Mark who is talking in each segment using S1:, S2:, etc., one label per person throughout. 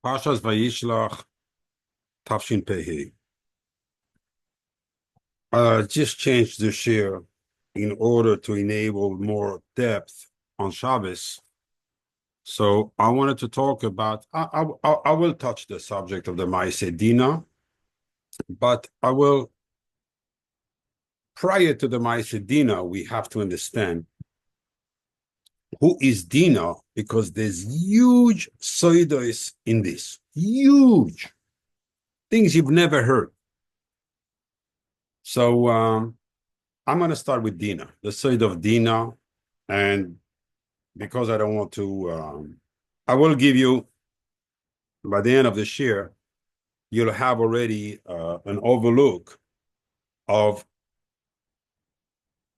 S1: Pashas Vayishlach Tafshin Pehi. Just changed the share in order to enable more depth on Shabbos. So I wanted to talk about, I will touch the subject of the Maase Dina, but I will, prior to the Maase Dina, we have to understand who is Dina, because there's huge soidos in this, huge things you've never heard. So I'm going to start with Dina, the side of Dina, and because I don't want to, I will give you, by the end of the year, you'll have already an overlook of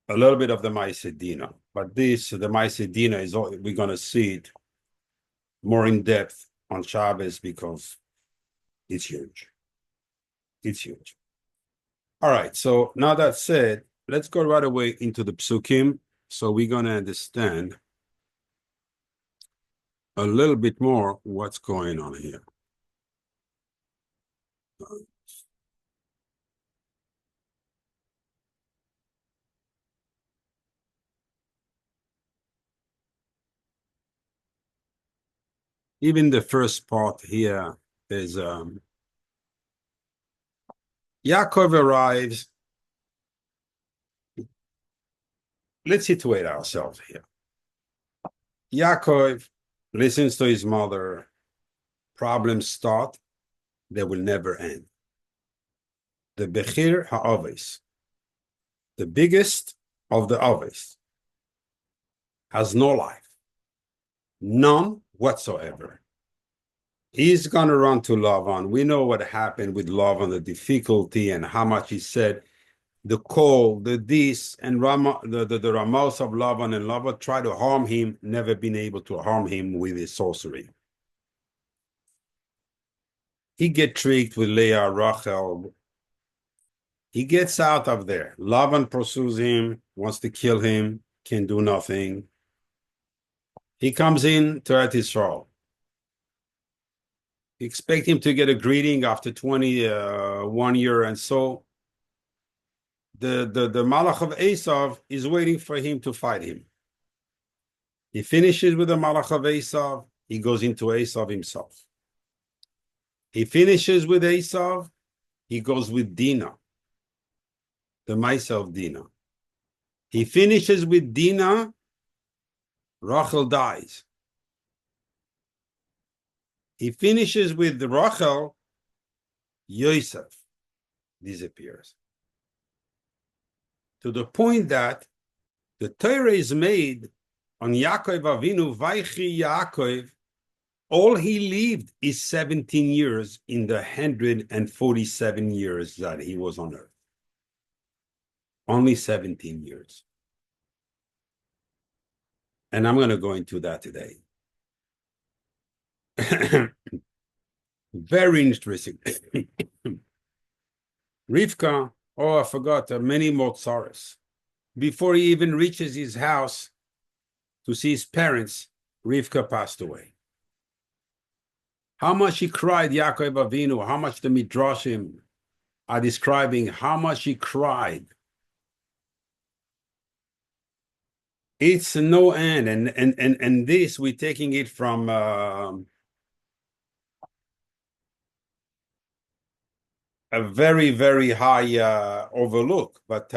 S1: a little bit of the Maase Dina. But the Maase Dina, we're going to see it more in depth on Shabbos because it's huge. It's huge. All right, so now that said, let's go right away into the psukim. So we're going to understand a little bit more what's going on here. Even the first part here is Yaakov arrives. Let's situate ourselves here. Yaakov listens to his mother. Problems start. They will never end. The Bechir HaAves, the biggest of the Aves, has no life. None whatsoever. He's going to run to Lavan. We know what happened with Lavan, the difficulty and how much he said, the call, the this, and the Ramos of Lavan, and Lavan tried to harm him, never been able to harm him with his sorcery. He get tricked with Leah, Rachel. He gets out of there. Lavan pursues him, wants to kill him, can do nothing. He comes in to Eretz Yisrael. Expect him to get a greeting after 21 year, and so the Malach of Eisav is waiting for him to fight him. He finishes with the Malach of Eisav. He goes into Eisav himself. He finishes with Eisav. He goes with Dina, the Maase of Dina. He finishes with Dina. Rachel dies. He finishes with Rachel. Yosef disappears. To the point that the Torah is made on Yaakov Avinu, Vaychi Yaakov, all he lived is 17 years in the 147 years that he was on earth. Only 17 years. And I'm going to go into that today. Very interesting. Rivka, oh, I forgot, many more sorrows. Before he even reaches his house to see his parents, Rivka passed away. How much he cried, Yaakov Avinu, how much the Midrashim are describing, how much he cried. It's no end. And this, we're taking it from a very, very high overlook. But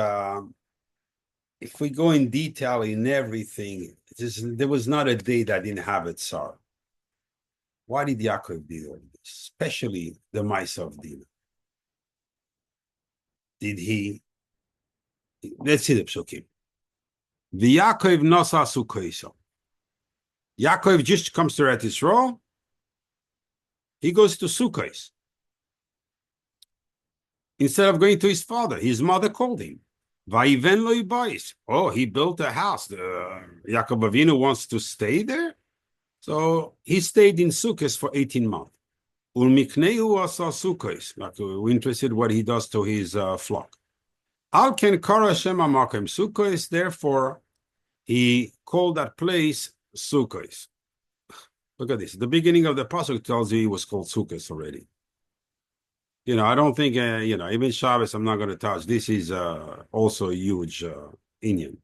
S1: if we go in detail in everything, there was not a day that didn't have its sorrow. Why did Yaakov do all this? Especially the Maase of Dina. Did he? Let's see the psukim. The Yaakov nosa sukoiso. Yaakov just comes to Eretz Yisrael. He goes to Sukkos. Instead of going to his father, his mother called him. Vayiven lo yibais. Oh, he built a house. Yaakov Avinu wants to stay there. So he stayed in Sukkos for 18 months. Ulmikneu asa Sukkos. Like we're interested in what he does to his flock. Al ken kara shema makom Sukkos. Therefore, he called that place Sukkos. Look at this. The beginning of the pasuk tells you he was called Sukkot already. I don't think, even Shabbos, I'm not going to touch. This is also a huge Indian.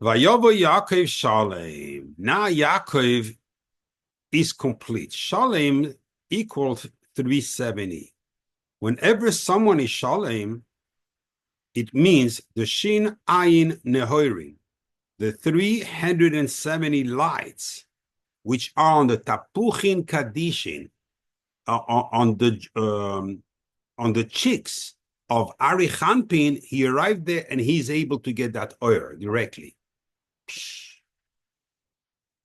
S1: Vayovo Yaakov Shalem. Now Yaakov is complete. Shalem equals 370. Whenever someone is Shalem, it means the Shin Ayin Nehoirim, the 370 lights, which are on the Tapuchin Kadishin, on the cheeks of Ari Chanpin. He arrived there and he's able to get that oil directly.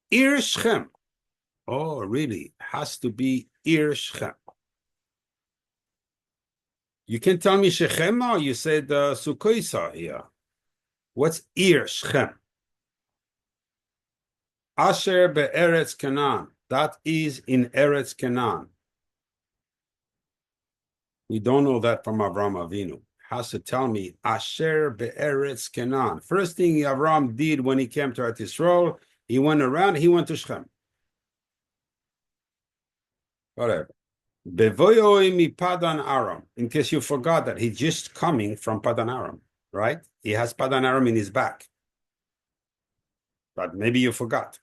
S1: Ir Shechem. Oh, really? Has to be Ir Shechem. You can tell me Shechem now? You said Sukkoisa here. What's Ir Shechem? Asher be'eretz Canaan. That is in Eretz Canaan. We don't know that from Avraham Avinu. Has to tell me Asher be'eretz Canaan. First thing Avraham did when he came to Eretz Yisrael, he went around, he went to Shechem. Whatever. Bevoyoi mi Padan Aram. In case you forgot that he's just coming from Padan Aram, right? He has Padan Aram in his back. But maybe you forgot.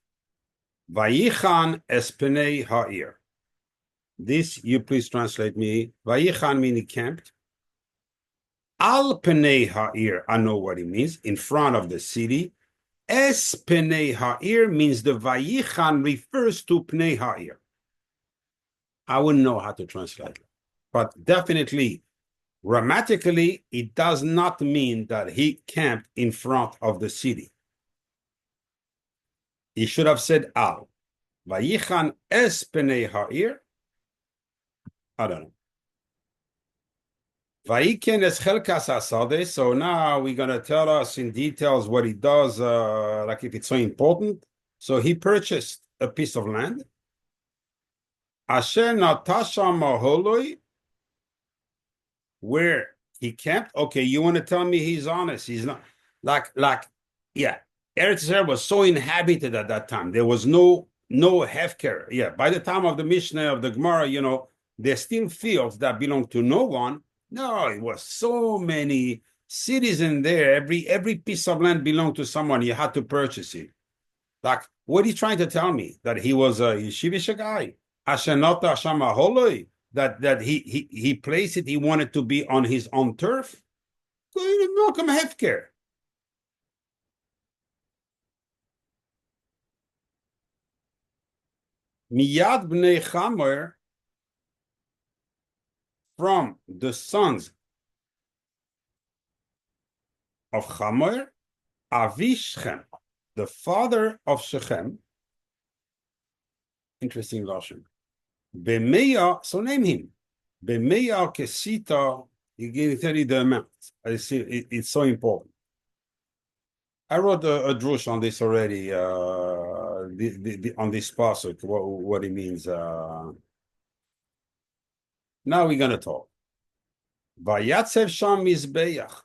S1: Vayichan espenei ha'ir. This, you please translate me. Vayichan meaning camped. Al penei ha'ir, I know what it means, in front of the city. Es penei ha'ir means the Vayichan refers to pnei ha'ir. I wouldn't know how to translate it. But definitely, grammatically, it does not mean that he camped in front of the city. He should have said al. Vayichan es penei ha'ir. I don't know. Vayiken es chelkas asade. So now we're going to tell us in details what he does, like if it's so important. So he purchased a piece of land. Asher natasha maholoi, where he camped. Okay, you want to tell me he's honest? He's not yeah. Eretz Yisrael was so inhabited at that time. There was no hefker. Yeah, by the time of the Mishnah of the Gemara, there's still fields that belong to no one. No, it was so many cities in there. Every piece of land belonged to someone. You had to purchase it. Like, what are you trying to tell me? That he was a yeshivish guy? Ashenota Shama Holoi? That he placed it, he wanted to be on his own turf? Welcome hefker. Miyad bnei Chamer, from the sons of Chamer, Avi Shechem, the father of Shechem. Interesting lashon. Bemeya, so name him. Bemeya kesita. He can tell you the amount. I see it's so important. I wrote a drush on this already. On this pasuk, what it means. Now we're going to talk. Vayatzev sham mizbeach.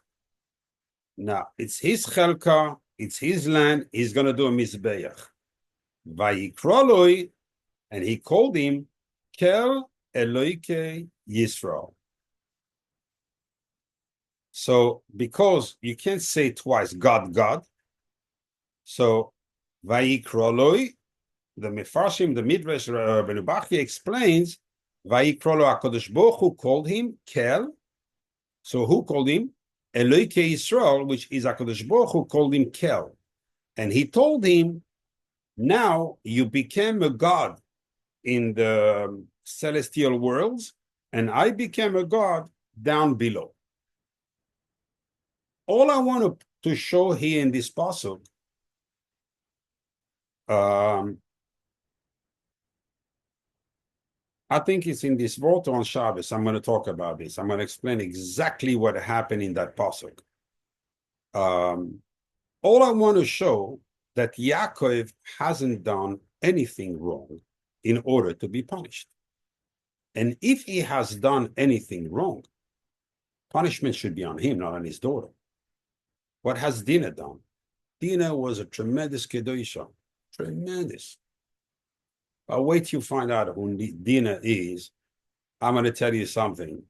S1: Now, it's his chelka, it's his land, he's going to do a mizbeach. Vayikroloi, and he called him Kel Eloike Yisrael. So, because you can't say twice God, God, so Vayikroloi, the Mefarshim, the Midrash, Benubachi explains, Vayikrolo HaKadosh Baruch Hu called him Kel. So who called him? Eloike Yisrael, which is HaKadosh Baruch Hu called him Kel. And he told him, now you became a god in the celestial worlds, and I became a god down below. All I want to show here in this pasuk, I think it's in this vote on Shabbos. I'm going to talk about this. I'm going to explain exactly what happened in that pasuk. All I want to show that Yaakov hasn't done anything wrong in order to be punished. And if he has done anything wrong, punishment should be on him, not on his daughter. What has Dinah done? Dinah was a tremendous kedusha, tremendous. I'll wait till you find out who Dina is. I'm going to tell you something.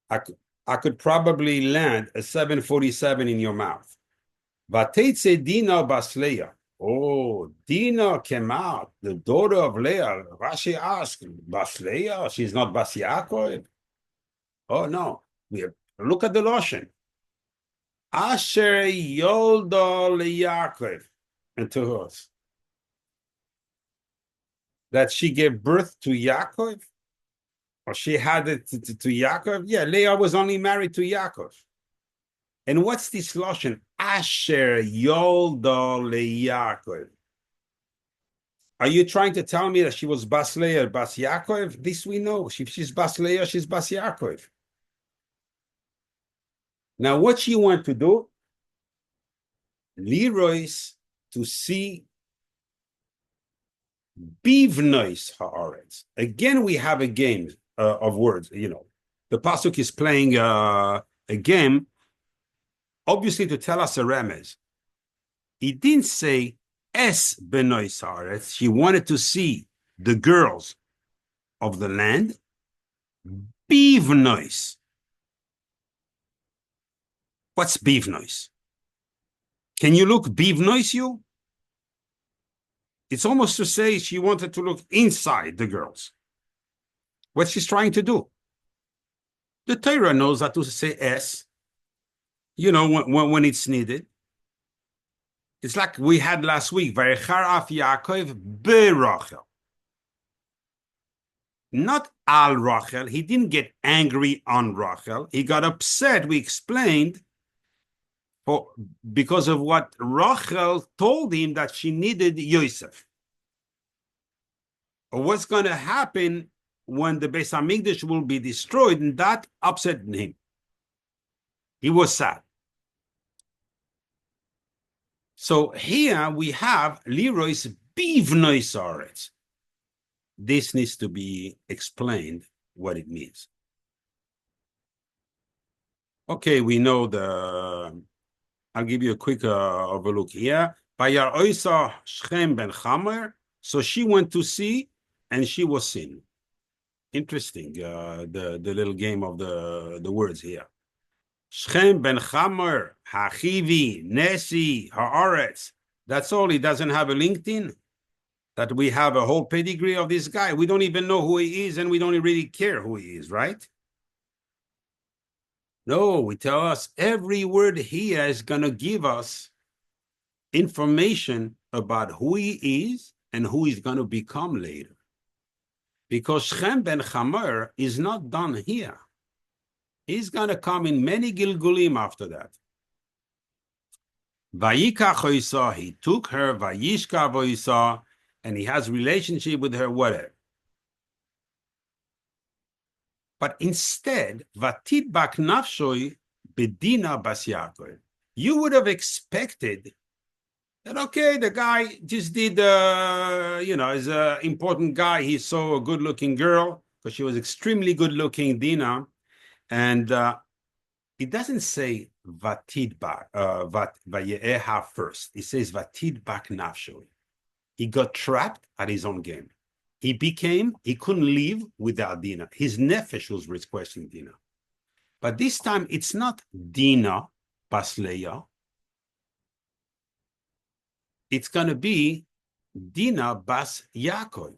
S1: I could probably land a 747 in your mouth. Vateitze Dina Basleya. Oh, Dina came out, the daughter of Leah. Rashi asked, Basleya? She's not Bas Yaakov? Oh, no. Look at the Loshen. Asher Yolda Yaakov. And to us. That she gave birth to Yaakov? Or she had it to Yaakov? Yeah, Leah was only married to Yaakov. And what's this Loshen? Asher Yolda Yaakov. Are you trying to tell me that she was Bas Leah, Bas Yaakov? This we know. If she's Bas Leah, she's Bas Yaakov. Now, what she want to do? Leroy's to see Bivnois haaretz. Again, we have a game of words. You know, the pasuk is playing a game, obviously to tell us a remez. He didn't say es benois haaretz. She wanted to see the girls of the land. Bivnois. What's bivnois? Can you look bivnois, you? It's almost to say she wanted to look inside the girls. What she's trying to do. The Torah knows how to say S, you know, when it's needed. It's like we had last week, Vayicharaf Yaakov beRachel. Not al Rachel. He didn't get angry on Rachel. He got upset, we explained, because of what Rachel told him that she needed Yosef. Or what's going to happen when the Beis Hamikdash will be destroyed, and that upset him. He was sad. So here we have Leroy's Bivnois haaretz. This needs to be explained what it means. Okay, we know I'll give you a quick overlook here. Vayar oisa Shechem ben Chamer. So she went to see, and she was seen. Interesting, the little game of the words here. Shechem ben Chamer, Hachivi, Nesi, Haaretz. That's all. He doesn't have a LinkedIn. That we have a whole pedigree of this guy. We don't even know who he is, and we don't really care who he is, right? No, we tell us every word here is going to give us information about who he is and who he's going to become later. Because Shechem ben Chamer is not done here. He's going to come in many Gilgulim after that. Vayikach oisa, he took her, Vayishkav oisa, and he has relationship with her, whatever. But instead, Vatidbak nafshoi bedina bas Yaakov. You would have expected that, okay, the guy just did, is an important guy. He saw a good-looking girl, because she was extremely good-looking, Dina. And it doesn't say Vatidbak, Vayeha first. It says Vatidbak nafshoi. He got trapped at his own game. He couldn't live without Dina. His nefesh was requesting Dina. But this time, it's not Dina bas Leah. It's going to be Dina bas Yaakov.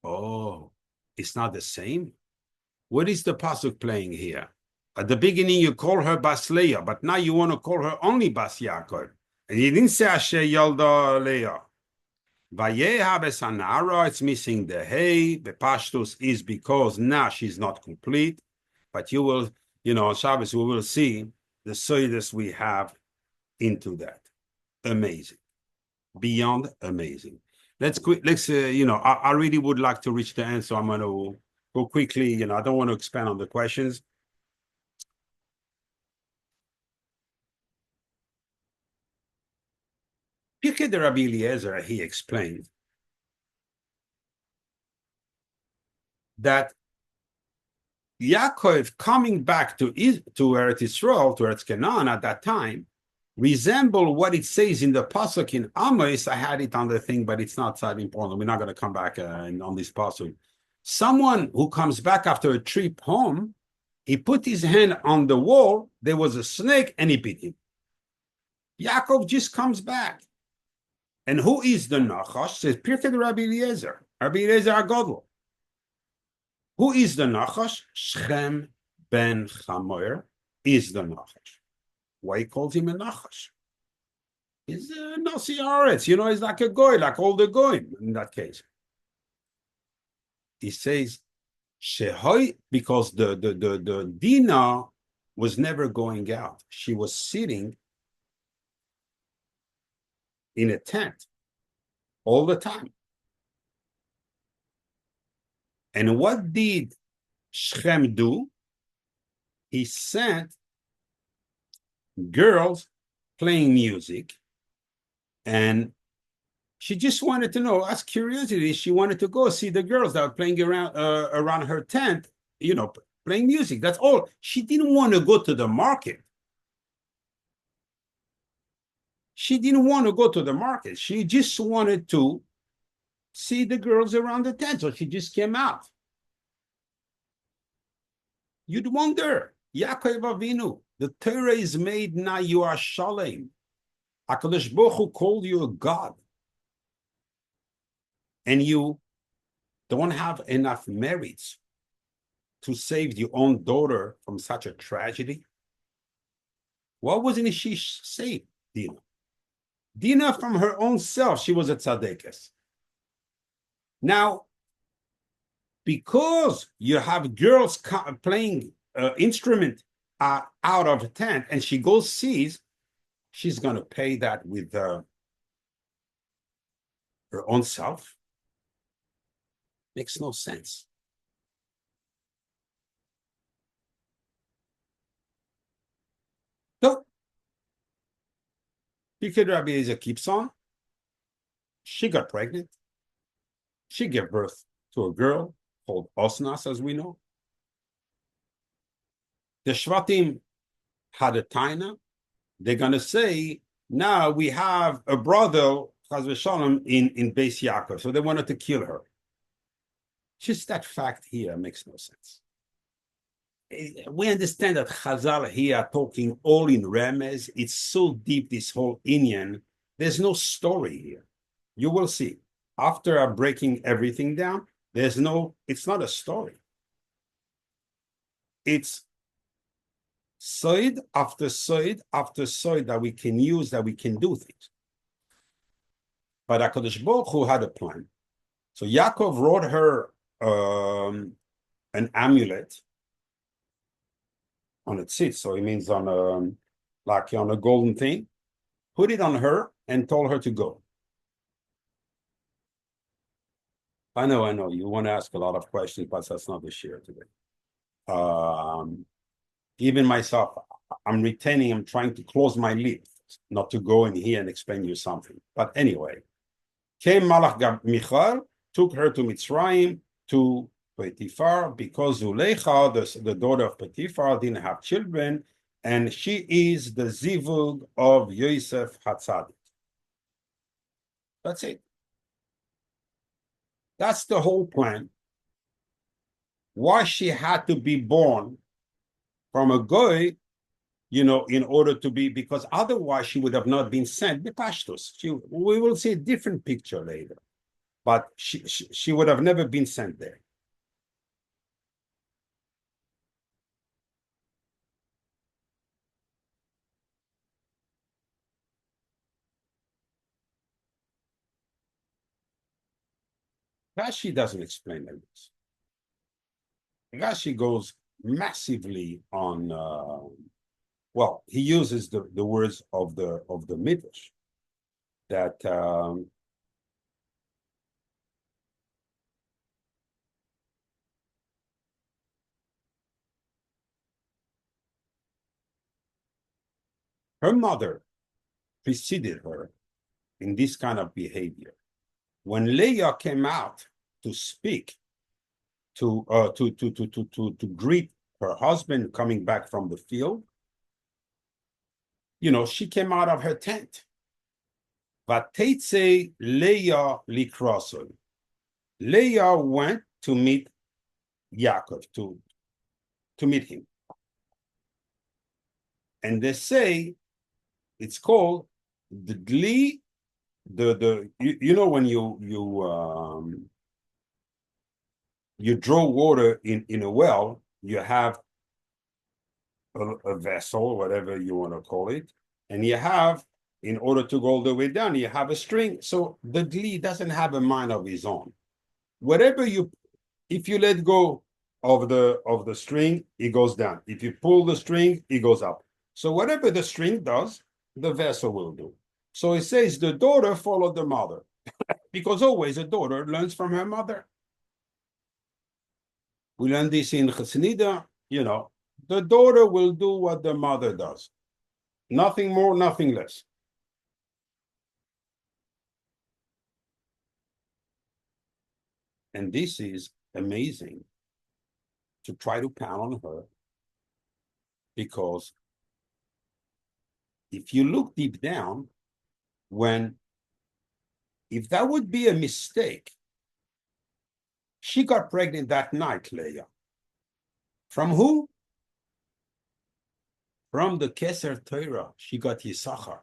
S1: Oh, it's not the same? What is the pasuk playing here? At the beginning, you call her bas Leah, but now you want to call her only bas Yaakov. And you didn't say Asher Yolda Leah. Vayeha besanara, it's missing the hey. The pashtus is because now she's not complete. But you will, on Shabbos, we will see the soides we have into that. Amazing. Beyond amazing. Let's I really would like to reach the end, so I'm going to go quickly. I don't want to expand on the questions. Pirkei de Rabbi Eliezer, he explained that Yaakov coming back to Eretz Yisrael, to Eretz Canaan at that time, resemble what it says in the pasuk in Amos. I had it on the thing, but it's not that important. We're not going to come back on this pasuk. Someone who comes back after a trip home, he put his hand on the wall, there was a snake, and he bit him. Yaakov just comes back. And who is the Nachash? Says Pirkei Rabbi Eliezer. Rabbi Eliezer Agadol. Who is the Nachash? Shechem ben Chamor is the Nachash. Why he calls him a Nachash? He's a Nasi Aretz. You know, he's like a goy, like all the goyim in that case. He says, Shehoy, because the Dina was never going out. She was sitting in a tent all the time. And what did Shechem do? He sent girls playing music, and she just wanted to know, as curiosity, she wanted to go see the girls that were playing around her tent, you know, playing music. That's all. She didn't want to go to the market. She didn't want to go to the market. She just wanted to see the girls around the tent. So she just came out. You'd wonder, Yaakov Avinu, the Torah is made now, you are Shalem. HaKadosh Baruch Hu called you a God. And you don't have enough merits to save your own daughter from such a tragedy. Why wasn't she saved, Dina? Dina, from her own self, she was a tzaddikas. Now, because you have girls playing instrument out of a tent, and she goes sees, she's going to pay that with her own self. Makes no sense. So, Pirkei Rabbi Eliezer keeps on. She got pregnant. She gave birth to a girl called Osnas, as we know. The Shvatim had a taina. They're going to say, now we have a brother, Chaz v'shalom, in Beis Yaakov. So they wanted to kill her. Just that fact here makes no sense. We understand that Chazal here are talking all in Remez. It's so deep, this whole Inyan. There's no story here. You will see. After breaking everything down, it's not a story. It's soid after soid after soid that we can use, that we can do things. But HaKadosh Baruch Hu had a plan. So Yaakov wrote her an amulet on its seat, so it means on like on a golden thing, put it on her and told her to go. I know, you want to ask a lot of questions, but that's not the share today. Even myself, I'm trying to close my lips, not to go in here and explain you something. But anyway, came Malach Michal, took her to Mitzrayim, to Potiphar, because Zulecha, the daughter of Potiphar, didn't have children, and she is the zivug of Yosef Hatzadik. That's it. That's the whole plan. Why she had to be born from a goy, you know, in order to be, because otherwise she would have not been sent. We will see a different picture later, but she would have never been sent there. Rashi doesn't explain this. Rashi goes massively on. Well, he uses the words of the Midrash that her mother preceded her in this kind of behavior. When Leah came out to speak, to greet her husband coming back from the field, she came out of her tent. Vateitze Leah likroson. Leah went to meet Yaakov, to meet him. And they say it's called the glee, when you draw water in a well, you have a vessel, whatever you want to call it, and you have, in order to go all the way down, you have a string. So the glee doesn't have a mind of his own. If you let go of the string, it goes down. If you pull the string, it goes up. So whatever the string does, the vessel will do. So it says the daughter followed the mother, because always a daughter learns from her mother. We learn this in Chasnida, the daughter will do what the mother does. Nothing more, nothing less. And this is amazing to try to pound on her, because if you look deep down, if that would be a mistake, she got pregnant that night, Leah. From who? From the Keser Torah. She got Yisachar,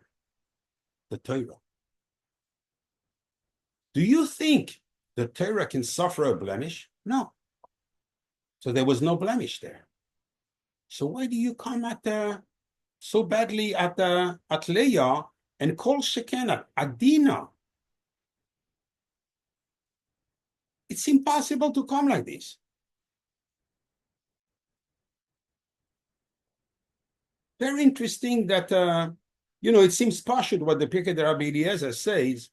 S1: the Torah. Do you think the Torah can suffer a blemish? No. So there was no blemish there. So why do you come so badly at Leah and call Shechem at Dina? It's impossible to come like this. Very interesting that, it seems pashut what the Pirkei Rabbi Eliezer says.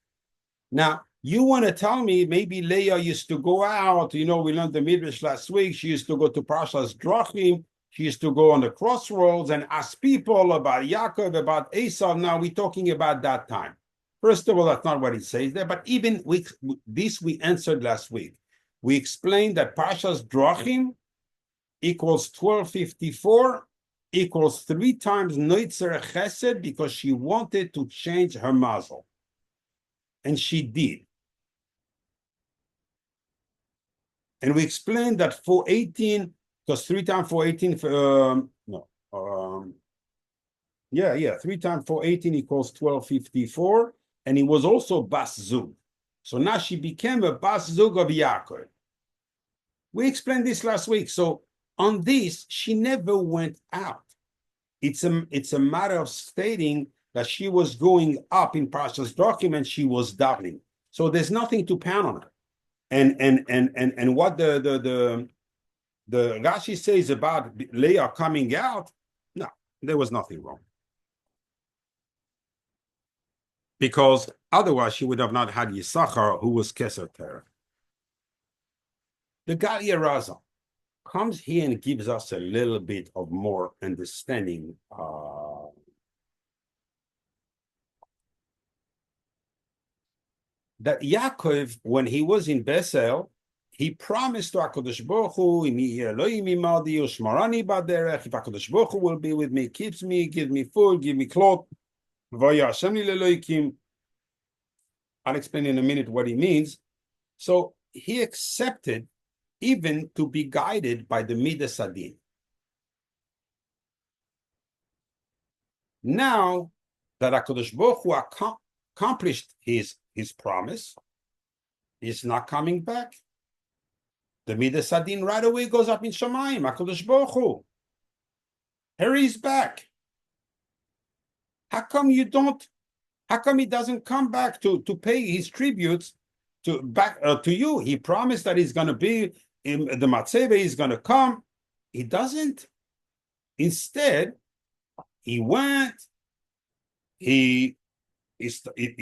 S1: Now, you want to tell me maybe Leah used to go out, we learned the Midrash last week, she used to go to Parshas Drachim, she used to go on the crossroads and ask people about Yaakov, about Eisav. Now we're talking about that time. First of all, that's not what it says there, but even with this we answered last week. We explained that Parshas Drachim equals 1254 equals 3 times Noitzer Chesed, because she wanted to change her mazel. And she did. And we explained that 418, because 3 times 418, 3 times 418 equals 1254, and it was also Bas Zug. So now she became a Bas Zug of Yaakov. We explained this last week. So on this, she never went out. It's a matter of stating that she was going up in Parshas Drachim and she was davening. So there's nothing to pound on her. And what the Rashi says about Leah coming out, no, there was nothing wrong. Because otherwise she would have not had Yisachar, who was Keser Torah. The Galia Raza comes here and gives us a little bit of more understanding. That Yaakov, when he was in Bethel, he promised to HaKadosh Baruch Hu, if HaKadosh Baruch Hu will be with me, keeps me, gives me food, give me clothes. I'll explain in a minute what he means. So he accepted even to be guided by the Midas Adin. Now that HaKadosh Baruch Hu accomplished his promise, he's not coming back. The Midas Adin right away goes up in Shamayim. HaKadosh Baruch Hu, here he's back. How come he doesn't come back to pay his tributes to you? He promised that he's going to be in the Matzeva, he's going to come. He doesn't. Instead, he went, he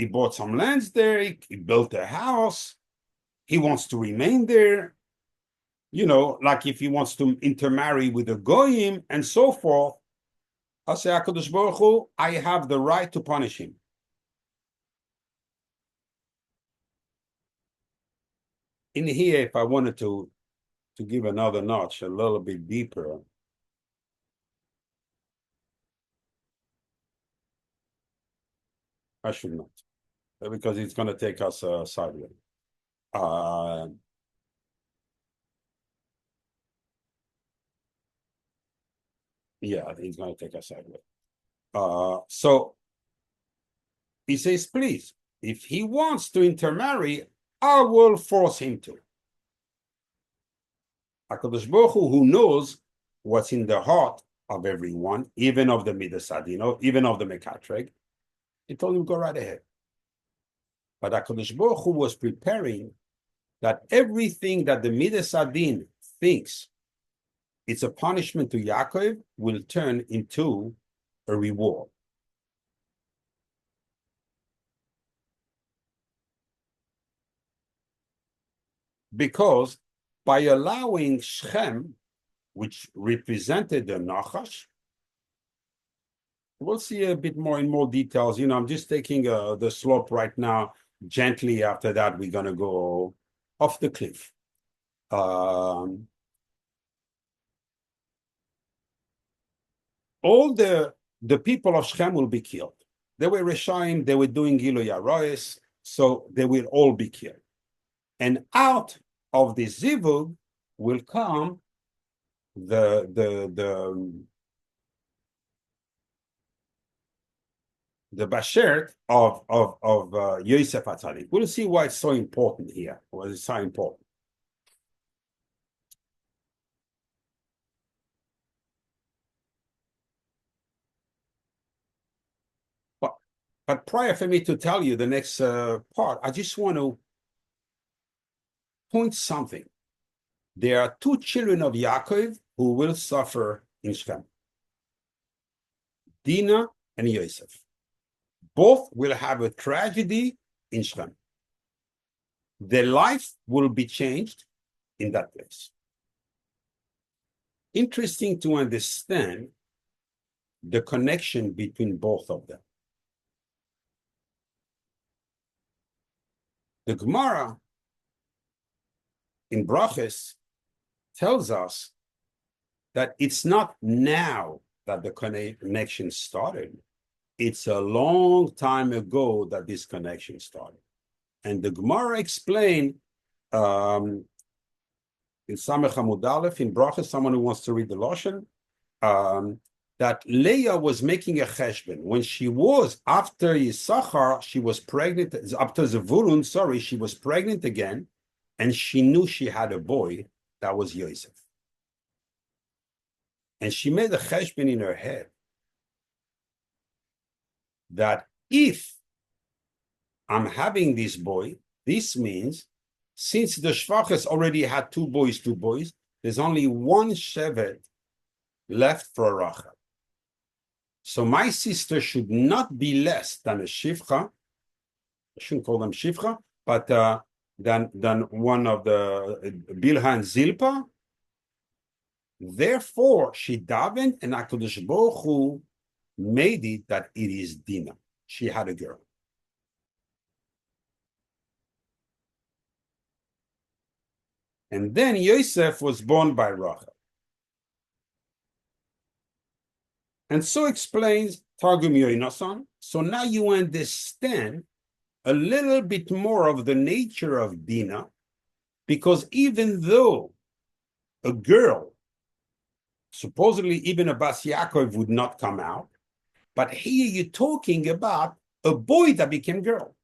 S1: bought some lands there, he built a house, he wants to remain there, like if he wants to intermarry with a goyim and so forth. I say, HaKadosh Baruch Hu, I have the right to punish him. In here, if I wanted to give another notch, a little bit deeper, I should not, because it's going to take us sideways. Yeah, he's going to take us sideways. So he says, please, if he wants to intermarry, I will force him to. HaKadosh Baruch Hu, who knows what's in the heart of everyone, even of the Midas Adin, even of the Mekatreg, he told him, go right ahead. But HaKadosh Baruch Hu was preparing that everything that the Midas Adin thinks it's a punishment to Yaakov will turn into a reward. Because by allowing Shechem, which represented the Nachash, we'll see a bit more in more details. I'm just taking the slope right now. Gently after that, we're going to go off the cliff. All the people of Shechem will be killed. They were Reshaim, they were doing Gilu Yarois, so they will all be killed. And out of the Zivug will come the Bashert of Yosef Atzadik. We'll see why it's so important here. Why it's so important. But prior for me to tell you the next part, I just want to point something. There are two children of Yaakov who will suffer in Shechem. Dina and Yosef. Both will have a tragedy in Shechem. Their life will be changed in that place. Interesting to understand the connection between both of them. The Gemara in Brachos tells us that it's not now that the connection started. It's a long time ago that this connection started. And the Gemara explained in Samech Amud Aleph, in Brachos, someone who wants to read the Lashon, that Leah was making a cheshbon. When she was, after Yisachar, she was pregnant, after Zevulun, sorry, she was pregnant again, and she knew she had a boy, that was Yosef. And she made a cheshbon in her head that if I'm having this boy, this means since the Shvaches already had two boys, there's only one Shevet left for Rachel. So my sister should not be less than a Shivcha. I shouldn't call them Shivcha, but than one of the Bilha and Zilpa. Therefore, she davened, and HaKadosh Baruch Hu made it that it is Dina. She had a girl. And then Yosef was born by Rachel. And so explains Targum Yonasan. So now you understand a little bit more of the nature of Dina, because even though a girl, supposedly even a Bas Yaakov would not come out, but here you're talking about a boy that became girl.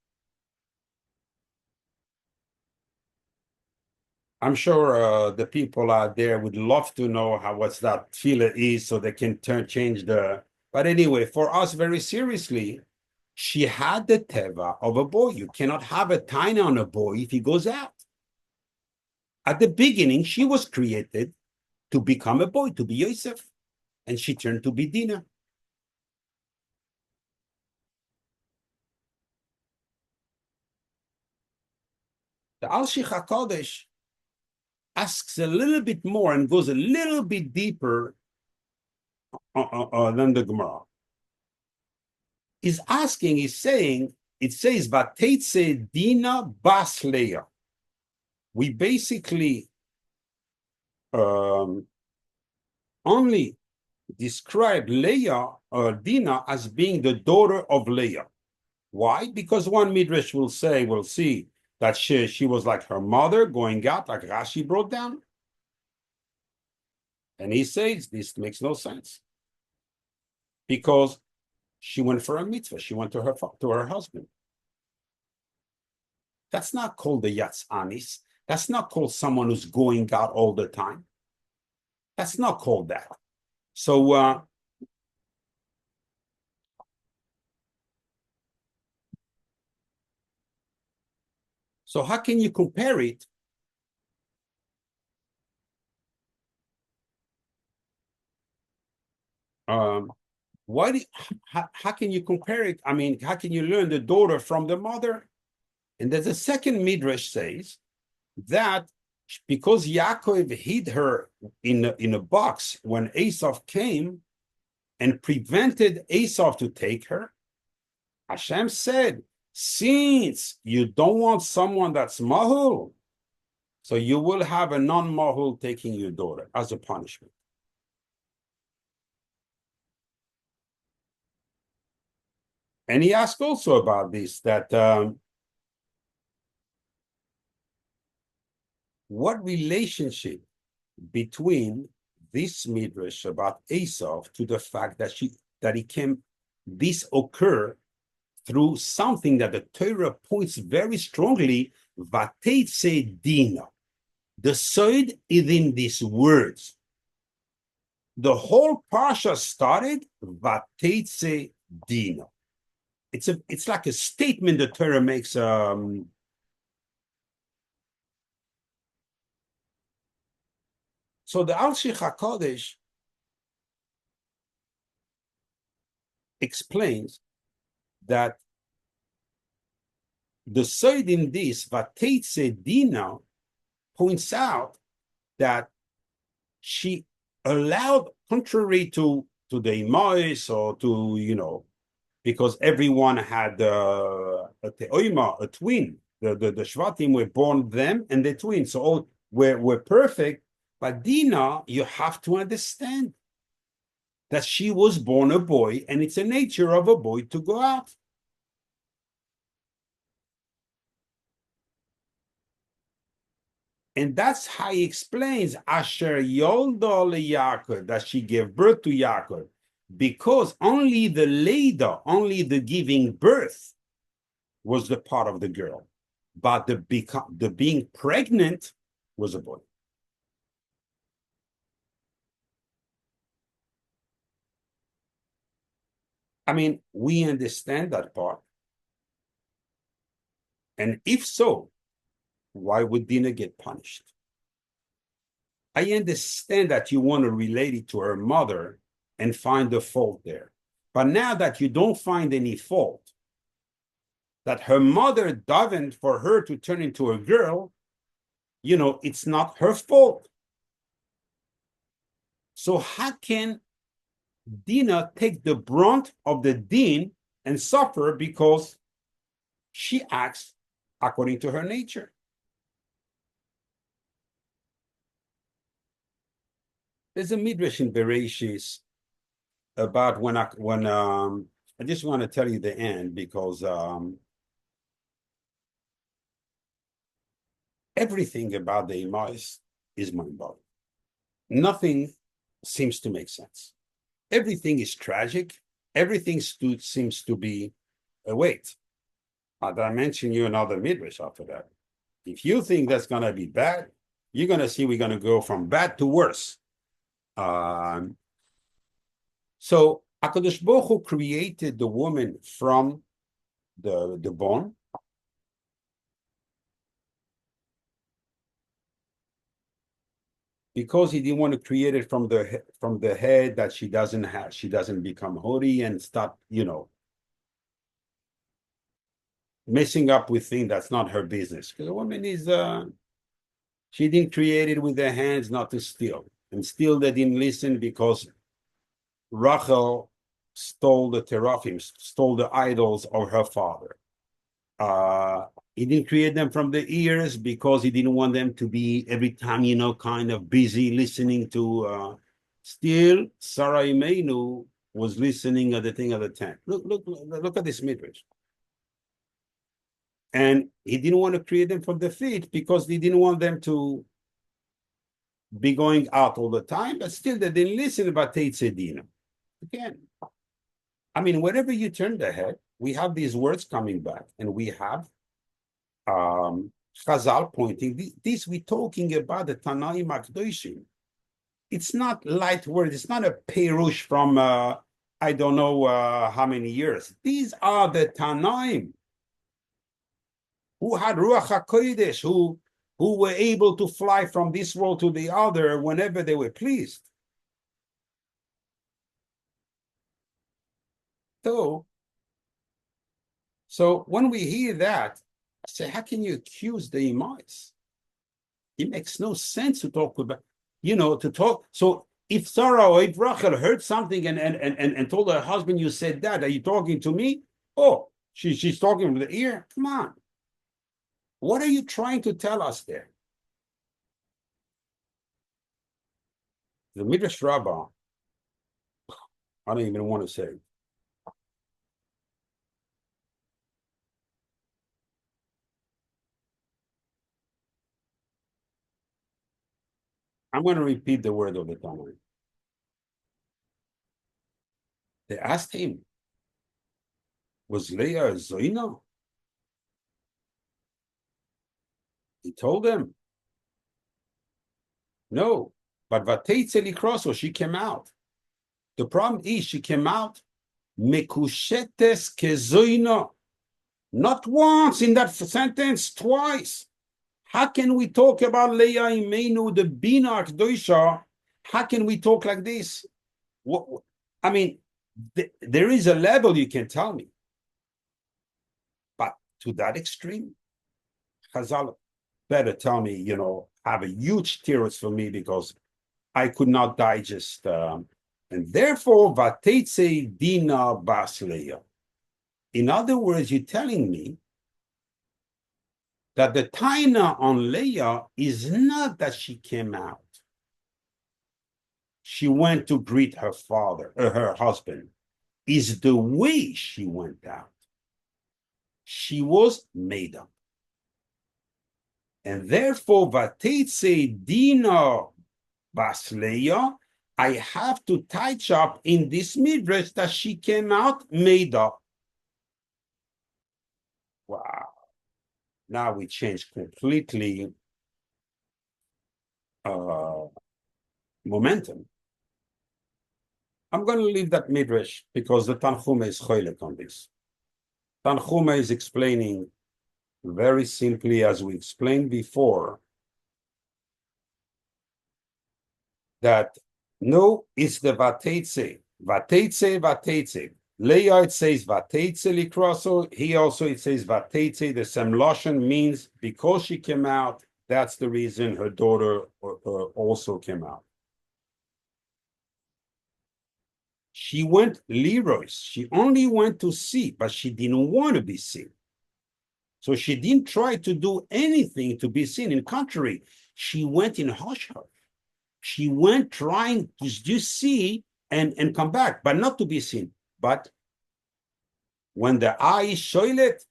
S1: I'm sure the people out there would love to know what's that tefillah is, so they can change the. But anyway, for us, very seriously, she had the teva of a boy. You cannot have a taina on a boy if he goes out. At the beginning, she was created to become a boy, to be Yosef, and she turned to be Dina. The Al-Shich HaKodesh asks a little bit more and goes a little bit deeper than the Gemara. He's saying, it says, Vateitze Dina Bas Leah. We basically only describe Leah or Dina as being the daughter of Leah. Why? Because one midrash will say, we'll see that she was like her mother going out, like Rashi brought down. And he says this makes no sense. Because she went for a mitzvah. She went to her husband. That's not called the Yatzanis. That's not called someone who's going out all the time. That's not called that. So how can you compare it? How can you compare it? I mean, how can you learn the daughter from the mother? And there's a second midrash says that because Yaakov hid her in a box when Eisav came and prevented Eisav to take her, Hashem said, since you don't want someone that's mahul, so you will have a non-mahul taking your daughter as a punishment. And he asked also about this, that what relationship between this midrash about Eisav to the fact that this occur through something that the Torah points very strongly, Vateitze Dina. The side is in these words. The whole parsha started Vateitze Dina. It's like a statement the Torah makes. So the Al-Sheikh HaKadosh explains that the side in this, Vateitze Dina, points out that she allowed, contrary to the Imais or to, because everyone had a teoima, a twin. The Shvatim were born them and the twins. So all were perfect. But Dina, you have to understand that she was born a boy, and it's a nature of a boy to go out. And that's how he explains Asher Yolda Yaakov, that she gave birth to Yaakov, because only the Leda, only the giving birth was the part of the girl, but the being pregnant was a boy. I mean, we understand that part. And if so, why would Dina get punished? I understand that you want to relate it to her mother and find the fault there. But now that you don't find any fault, that her mother davened for her to turn into a girl, it's not her fault. So how can Dina take the brunt of the din and suffer because she acts according to her nature? There's a midrash in Bereshis about when I just want to tell you the end, because everything about the Imais is mind-boggling. Nothing seems to make sense. Everything is tragic. Everything seems to be wait. I mention you another midrash after that. If you think that's going to be bad, you're going to see we're going to go from bad to worse. So HaKadosh Baruch Hu created the woman from the bone, because he didn't want to create it from the head, that she doesn't become holy and start messing up with things that's not her business. Because a woman is she didn't create it with her hands not to steal, and still they didn't listen because Rachel stole the teraphim, stole the idols of her father. He didn't create them from the ears because he didn't want them to be every time, kind of busy listening to. Still, Sarah Imeinu was listening at the thing of the tent. Look at this midrash. And he didn't want to create them from the feet because he didn't want them to be going out all the time, but still they didn't listen about Dina. Again, I mean, whenever you turn the head, we have these words coming back, and we have Chazal pointing. This we're talking about the Tanaim Akdoshim. It's not light words. It's not a perush from I don't know how many years. These are the Tanaim who had Ruach HaKodesh, who were able to fly from this world to the other whenever they were pleased. So when we hear that, I say, how can you accuse the Imais? It makes no sense to talk about, to talk. So if Sarah or if Rachel heard something and told her husband, you said that, are you talking to me? Oh, she's talking with the ear? Come on. What are you trying to tell us there? The Midrash Rabbah, I don't even want to say. I'm going to repeat the word of the Talmud. They asked him, was Leah a Zoina? He told them, no, but Vateitze Likroso, she came out. The problem is she came out Mekushetes Kezoina. Not once in that sentence, twice. How can we talk about Leah Imenu, the Bina Akdoisha? How can we talk like this? I mean, there is a level you can tell me. But to that extreme, Chazal better tell me, have a huge tears for me because I could not digest. And therefore, Vateitze Dina Bas Leah. In other words, you're telling me that the taina on Leah is not that she came out. She went to greet her father, her husband. Is the way she went out. She was made up. And therefore, Vateitze Dina Bas Leah, I have to touch up in this midrash that she came out made up. Wow. Now we change completely momentum. I'm going to leave that midrash because the Tanchuma is choilek on this. Tanchuma is explaining very simply, as we explained before, that no, it's the Vateitze. Vateitze. Leah, it says Vateitze Likroso. He also, it says Vateitze. The same Lashon means because she came out, that's the reason her daughter also came out. She went Leroy's. She only went to see, but she didn't want to be seen. So she didn't try to do anything to be seen. In contrary, she went in hush-hush. She went trying to just see and come back, but not to be seen. But when the eye is shoilet,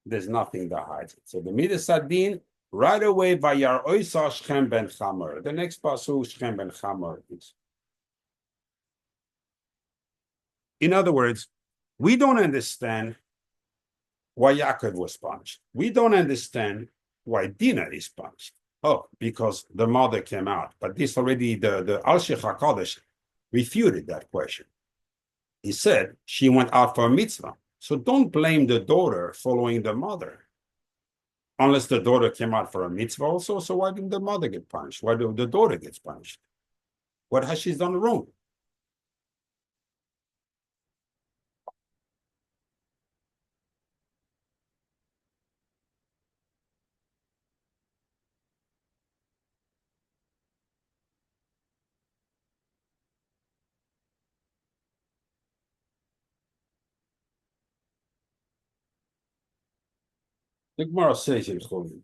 S1: there's nothing that hides it. So the Midas Adin, right away, Vayar Oisa Shechem ben Chamor. The next pasuk, Shechem ben Chamor is. In other words, we don't understand why Yaakov was punished. We don't understand why Dinah is punished. Oh, because the mother came out. But this already, the Al-Sheikh HaKadosh refuted that question. He said she went out for a mitzvah. So don't blame the daughter following the mother. Unless the daughter came out for a mitzvah also, so why didn't the mother get punished? Why did the daughter get punished? What has she done wrong? The Gemara says in Chulin,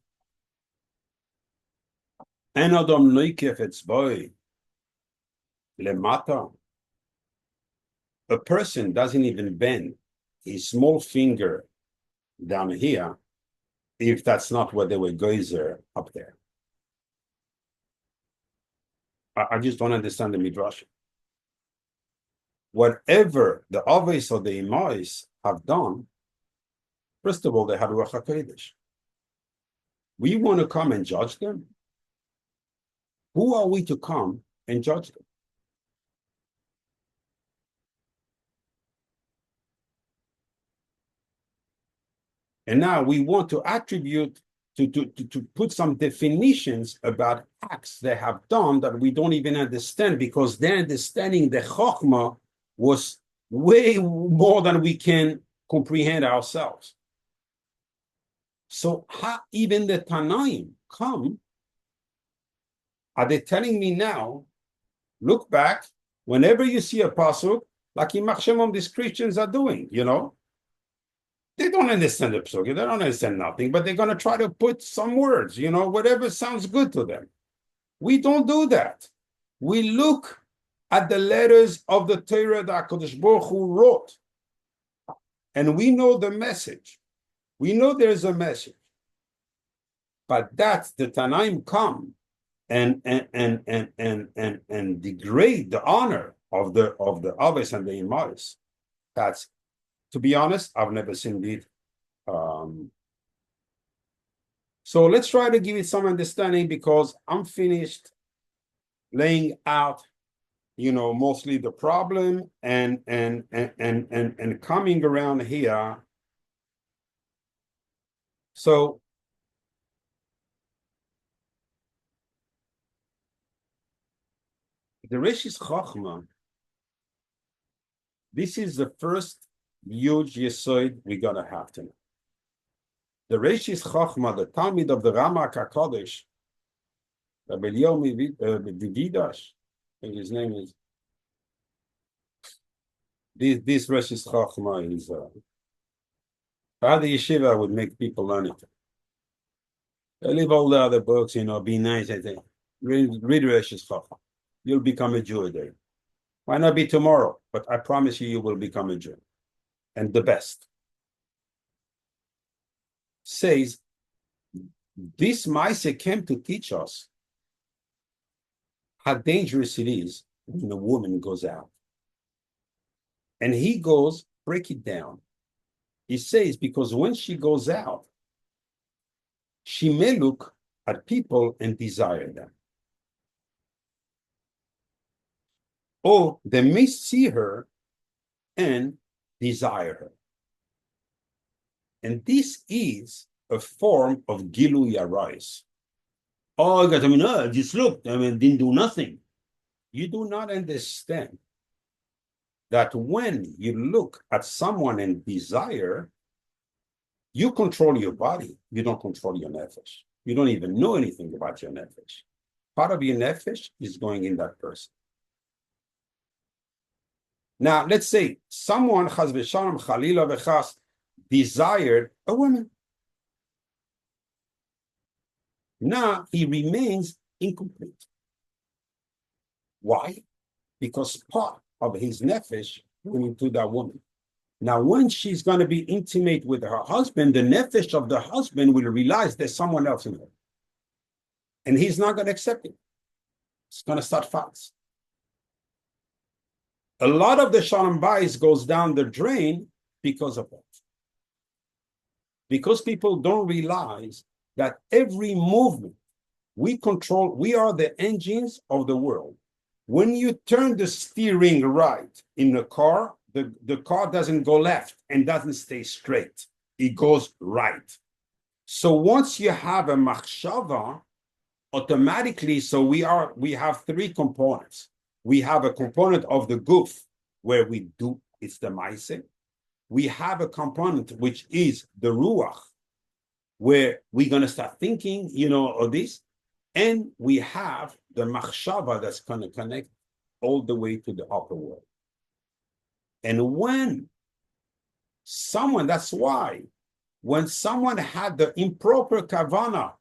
S1: En Adam noikef etzboi lemata. A person doesn't even bend his small finger down here if that's not what they were geyser up there. I just don't understand the midrash. Whatever the Aves or the Imais have done, first of all, they had Ruach HaKodesh. We want to come and judge them? Who are we to come and judge them? And now we want to attribute, to put some definitions about acts they have done that we don't even understand, because their understanding, the Chokhmah, was way more than we can comprehend ourselves. So how even the Tanaim come, are they telling me now, look back, whenever you see a pasuk, like Imach Shemom, these Christians are doing, they don't understand the psukim, they don't understand nothing, but they're going to try to put some words, whatever sounds good to them. We don't do that. We look at the letters of the Torah that HaKadosh Baruch Hu wrote, and we know the message. We know there's a message, but that's the Tanaim come and degrade the honor of the Aves and the Imais. That's, to be honest, I've never seen it. So let's try to give it some understanding, because I'm finished laying out, mostly the problem and coming around here. So the Reshis Chochmah, this is the first huge yesod we're going to have to know. The Reshis Chochmah, the Talmud of the Ramak HaKodesh, Rabbi Yomi Vividash, I think his name is, this Reshis Chochmah is, how the yeshiva would make people learn it. They leave all the other books, be nice, I think. Read Reshis Chochmah. You'll become a Jew today. Might not be tomorrow, but I promise you will become a Jew. And the best. Says, this Maaseh came to teach us how dangerous it is when a woman goes out. And he goes, break it down. He says, because when she goes out, she may look at people and desire them. Or they may see her and desire her. And this is a form of Gilui Arais. Oh, just look, didn't do nothing. You do not understand that when you look at someone and desire, you control your body. You don't control your nefesh. You don't even know anything about your nefesh. Part of your nefesh is going in that person. Now, let's say someone, chas v'shalom, chalila v'chas, desired a woman. Now, he remains incomplete. Why? Because part of his nefesh went into that woman. Now, when she's going to be intimate with her husband, the nefesh of the husband will realize there's someone else in her. And he's not going to accept it. It's going to start fights. A lot of the shalom bayis goes down the drain because of that. Because people don't realize that every movement we control, we are the engines of the world. When you turn the steering right in the car, the car doesn't go left and doesn't stay straight. It goes right. So once you have a machshava, automatically, so we have three components. We have a component of the guf, where we do, it's the Maaseh. We have a component which is the ruach, where we're going to start thinking, of this. And we have the machshava that's going to connect all the way to the upper world. And when someone, that's why, when someone had the improper kavana,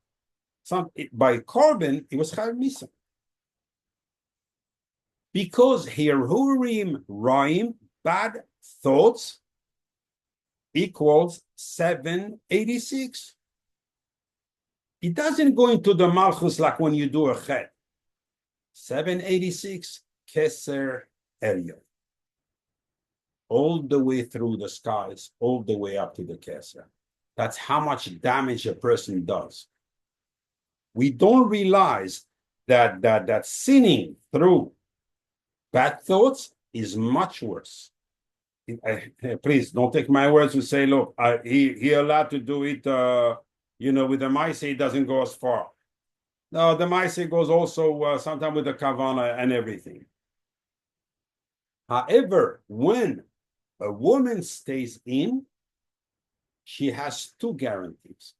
S1: by korban, it was chayav misa. Because Hirurim Raim, bad thoughts, equals 786. It doesn't go into the malchus like when you do a chet. 786, Keser Elyon. All the way through the skies, all the way up to the Keser. That's how much damage a person does. We don't realize that sinning through bad thoughts is much worse. Please don't take my words to say, look, he allowed to do it, with the Maase, it doesn't go as far. No, the Maase goes also sometimes with the Kavana and everything. However, when a woman stays in, she has two guarantees.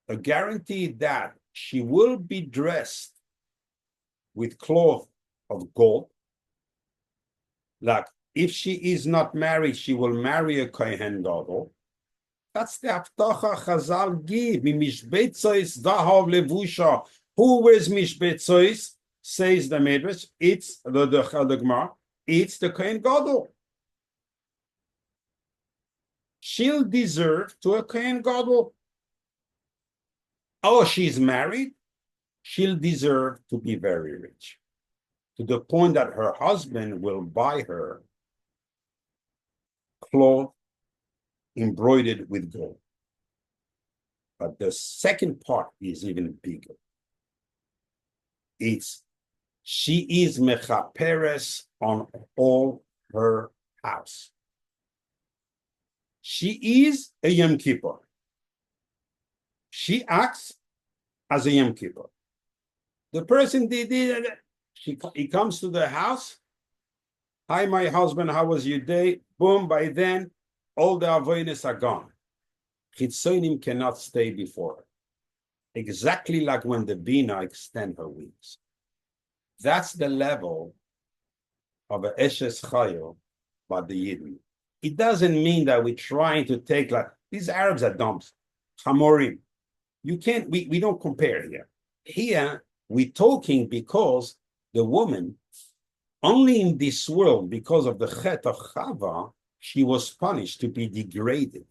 S1: A guarantee that she will be dressed with cloth of gold. Like if she is not married, she will marry a Kohen Gadol. That's the Haftacha Chazal give. Mishbetzois Zahav Levusha. Who wears Mishbetzois? Says the Midrash. It's the Gemara. It's the Kohen Gadol. She'll deserve to a Kohen Gadol. Oh, she's married. She'll deserve to be very rich, to the point that her husband will buy her clothes embroidered with gold. But the second part is even bigger. She is mechaperes on all her house. She is a Yom Kippur. She acts as a Yom Kippur. The person he comes to the house. Hi, my husband, how was your day? Boom, by then, all the avoidance are gone. Chitzonim cannot stay before her. Exactly like when the Dina extend her wings. That's the level of a Eshes Chayo by the Yidden. It doesn't mean that we're trying to take like, these Arabs are dumps. Hamorim. You can't, we don't compare here. Here, we're talking because the woman, only in this world, because of the Chet of Chava, she was punished to be degraded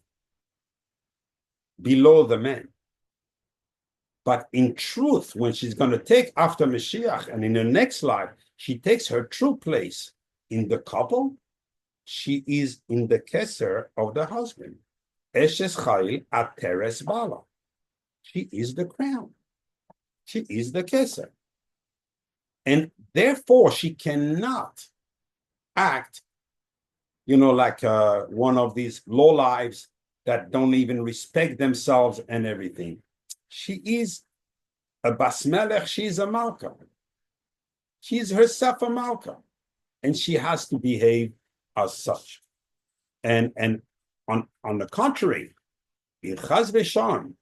S1: below the man. But in truth, when she's going to take after Mashiach, and in the next life, she takes her true place in the couple, she is in the keser of the husband. Eshes Chayil Ateres Bala. She is the crown. She is the keser. And therefore, she cannot act, like one of these lowlives that don't even respect themselves and everything. She is a basmelech, she is a malka. She is herself a malka. And she has to behave as such. And on the contrary, in Chaz v'Shalom,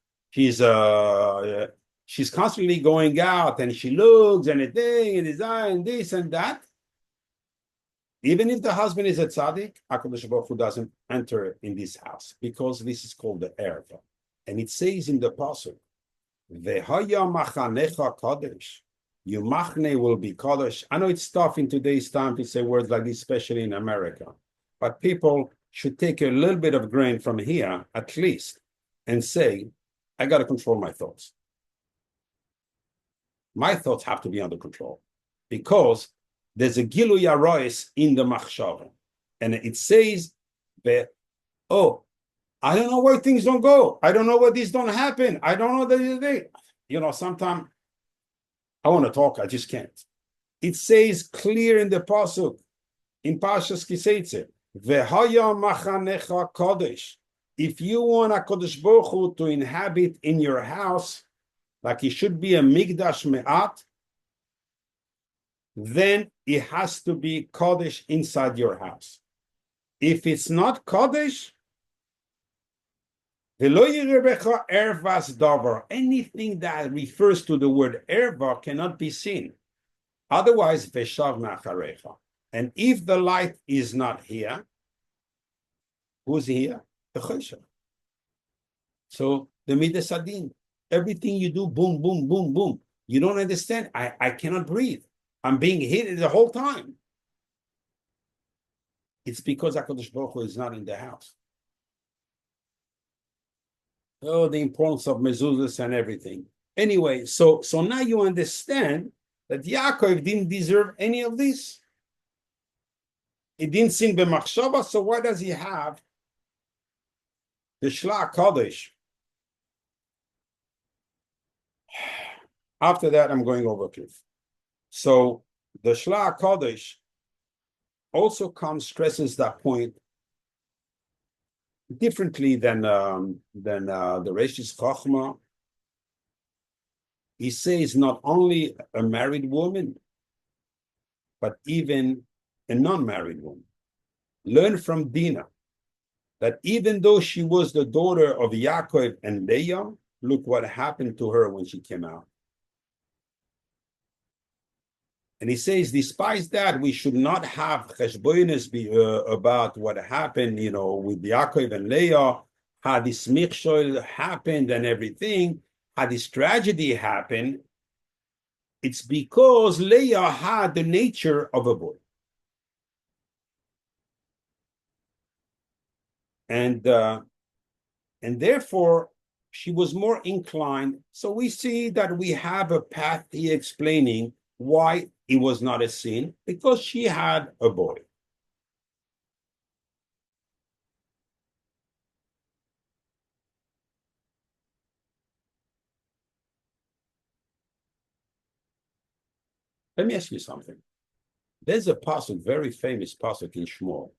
S1: she's constantly going out and she looks and a thing and desire and this and that. Even if the husband is a tzaddik, HaKadosh Baruch Hu doesn't enter in this house because this is called the erva. And it says in the pasuk, "V'haya machanecha kadosh." Your machne will be kadosh. I know it's tough in today's time to say words like this, especially in America. But people should take a little bit of grain from here, at least, and say, I got to control my thoughts. My thoughts have to be under control because there's a Gilu Yarois in the Machshava. And it says that, I don't know where things don't go. I don't know where these don't happen. I don't know that sometimes I want to talk, I just can't. It says clear in the pasuk, in Parshas Kiseitze, V'haya machanecha kodesh. If you want HaKadosh Baruch Hu to inhabit in your house, like it should be a Migdash Me'at, then it has to be Kodesh inside your house. If it's not Kodesh, anything that refers to the word erva cannot be seen. Otherwise, veshav ma'acharecha. And if the light is not here, who's here? The choshev. So the midas adin. Everything you do, boom, boom, boom, boom. You don't understand. I cannot breathe. I'm being hit the whole time. It's because HaKadosh Baruch Hu is not in the house. Oh, the importance of mezuzahs and everything. Anyway, so now you understand that Yaakov didn't deserve any of this. He didn't sin b'machshava, so why does he have the Shlach Kodesh? After that, I'm going over cliff. So the Shlach Kodesh also stresses that point differently than the Reshis Chochma. He says not only a married woman, but even a non-married woman. Learn from Dina that even though she was the daughter of Yaakov and Leah, look what happened to her when she came out. And he says, despite that, we should not have cheshbonis about what happened, with Yaakov and Leah, how this michshol happened and everything, how this tragedy happened. It's because Leah had the nature of a boy. And therefore, she was more inclined. So we see that we have a path here explaining why it was not a sin, because she had a boy. Let me ask you something. There's a pasuk, very famous pasuk in Shmuel.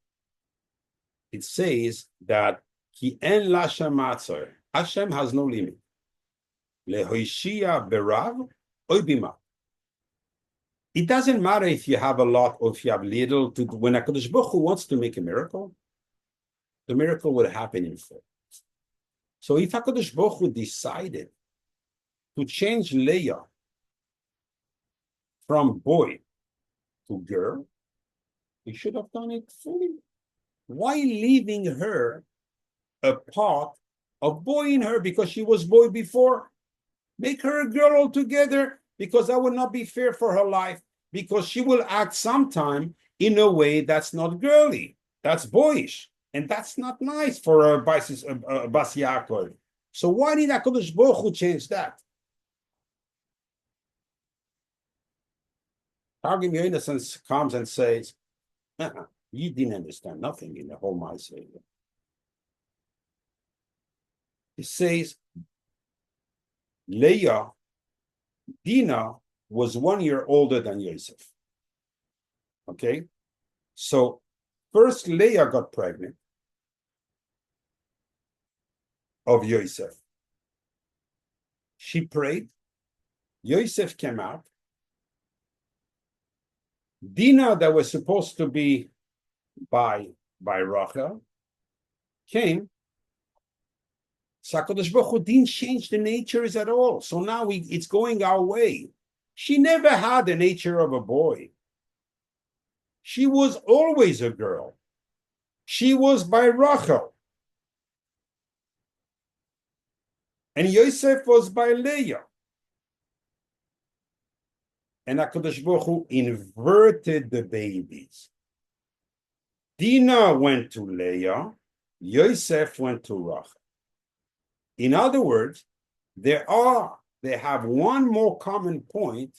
S1: It says that Ki en lashem matzor. Hashem has no limit. Lehoishia berav oy bima. It doesn't matter if you have a lot or if you have little. When HaKadosh Baruch Hu wants to make a miracle, the miracle will happen in full. So if HaKadosh Baruch Hu decided to change Leah from boy to girl, he should have done it fully. Why leaving her a part of boy in her because she was boy before? Make her a girl altogether, because that would not be fair for her life, because she will act sometime in a way that's not girly, that's boyish, and that's not nice for a Bas Yaakov. So why did HaKadosh Baruch Hu change that? Targum Innocence comes and says, you didn't understand nothing in the whole Maase. He says, Leah, Dina was 1 year older than Yosef. Okay? So first Leah got pregnant of Yosef. She prayed. Yosef came out. Dina, that was supposed to be by Rachel, came. HaKadosh Baruch Hu didn't change the natures at all. So now it's going our way. She never had the nature of a boy. She was always a girl. She was by Rachel. And Yosef was by Leah. And HaKadosh Baruch Hu inverted the babies. Dina went to Leah. Yosef went to Rachel. In other words, they have one more common point,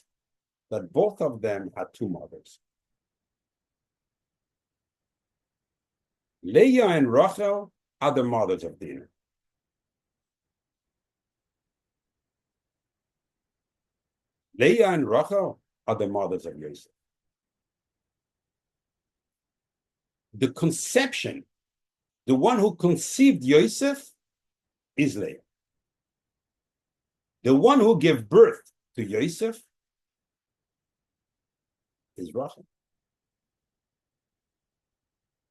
S1: that both of them had two mothers. Leah and Rachel are the mothers of Dinah. Leah and Rachel are the mothers of Yosef. The conception, the one who conceived Yosef, is Leah. The one who gave birth to Yosef is Rachel.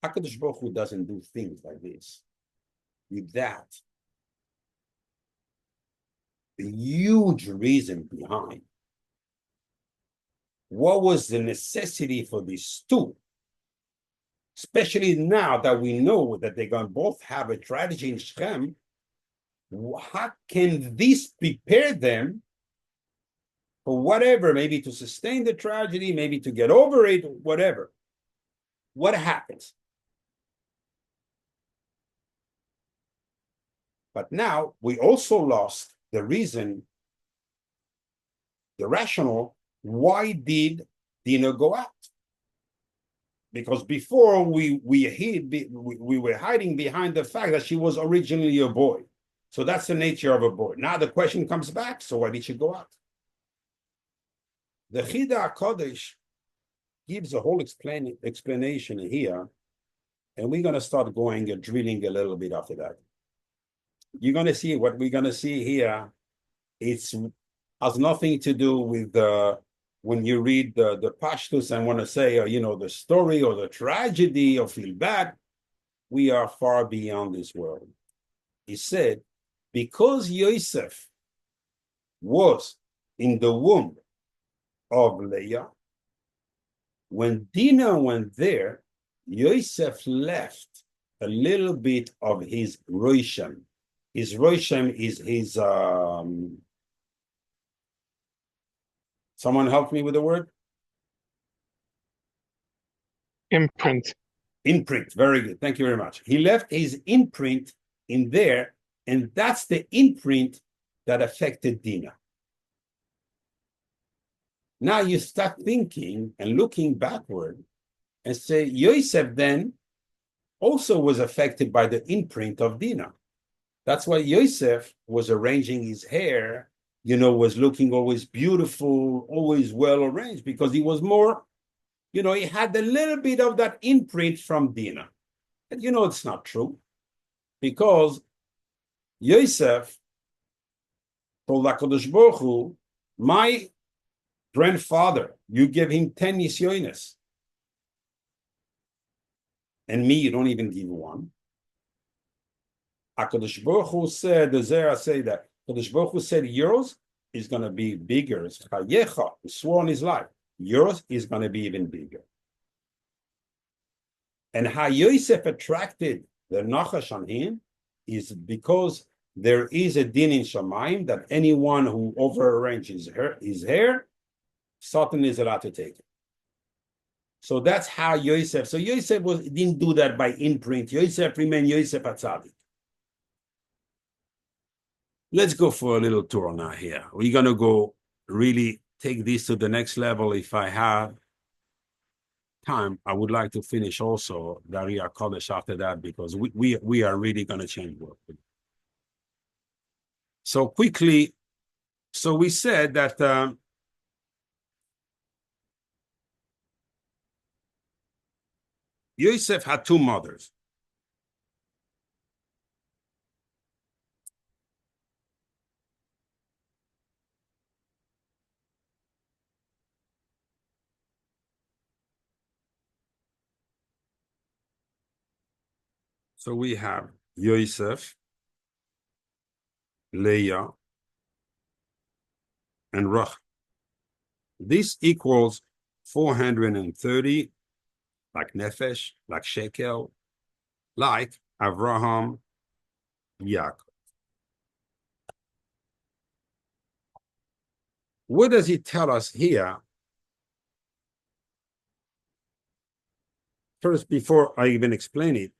S1: HaKadosh Baruch Hu doesn't do things like this. With that, the huge reason behind what was the necessity for these two, especially now that we know that they're going to both have a tragedy in Shechem. How can this prepare them for whatever, maybe to sustain the tragedy, maybe to get over it, whatever? What happens? But now we also lost the reason, the rationale, why did Dina go out? Because before we were hiding behind the fact that she was originally a boy. So that's the nature of a boy. Now the question comes back, so why did she go out? The Chida HaKodesh gives a whole explanation here, and we're going to start going and drilling a little bit after that. You're going to see what we're going to see here. It has nothing to do with when you read the Pashtus and want to say, the story or the tragedy or feel bad. We are far beyond this world. He said, because Yosef was in the womb of Leah, when Dina went there, Yosef left a little bit of his Roshem. His Roshem is his, someone help me with the word?
S2: Imprint.
S1: Imprint, very good, thank you very much. He left his imprint in there, and that's the imprint that affected Dina. Now you start thinking and looking backward and say, Yosef then also was affected by the imprint of Dina. That's why Yosef was arranging his hair, was looking always beautiful, always well arranged, because he was more, he had a little bit of that imprint from Dina. And it's not true, because Yosef told HaKadosh Baruch Hu, my grandfather, you give him 10 nisyonis. And me, you don't even give one. HaKadosh Baruch Hu said, the Zerah say that, HaKadosh Baruch Hu said, yours is going to be bigger. It's Chayecha, he swore on his life. Yours is going to be even bigger. And how Yosef attracted the Nachash on him is because there is a din in Shamayim that anyone who overarranges his hair, Satan is allowed to take it. So that's how Yosef. So Yosef didn't do that by imprint. Yosef remained Yosef Atzadik. Let's go for a little tour now here. We're going to go really take this to the next level. If I have time, I would like to finish also Daria Kodesh after that, because we are really going to change work. So quickly, so we said that Yosef had two mothers. So we have Yosef, Leah, and Rachel. This equals 430, like Nefesh, like Shekel, like Avraham, Yaakov. What does he tell us here? First, before I even explain it,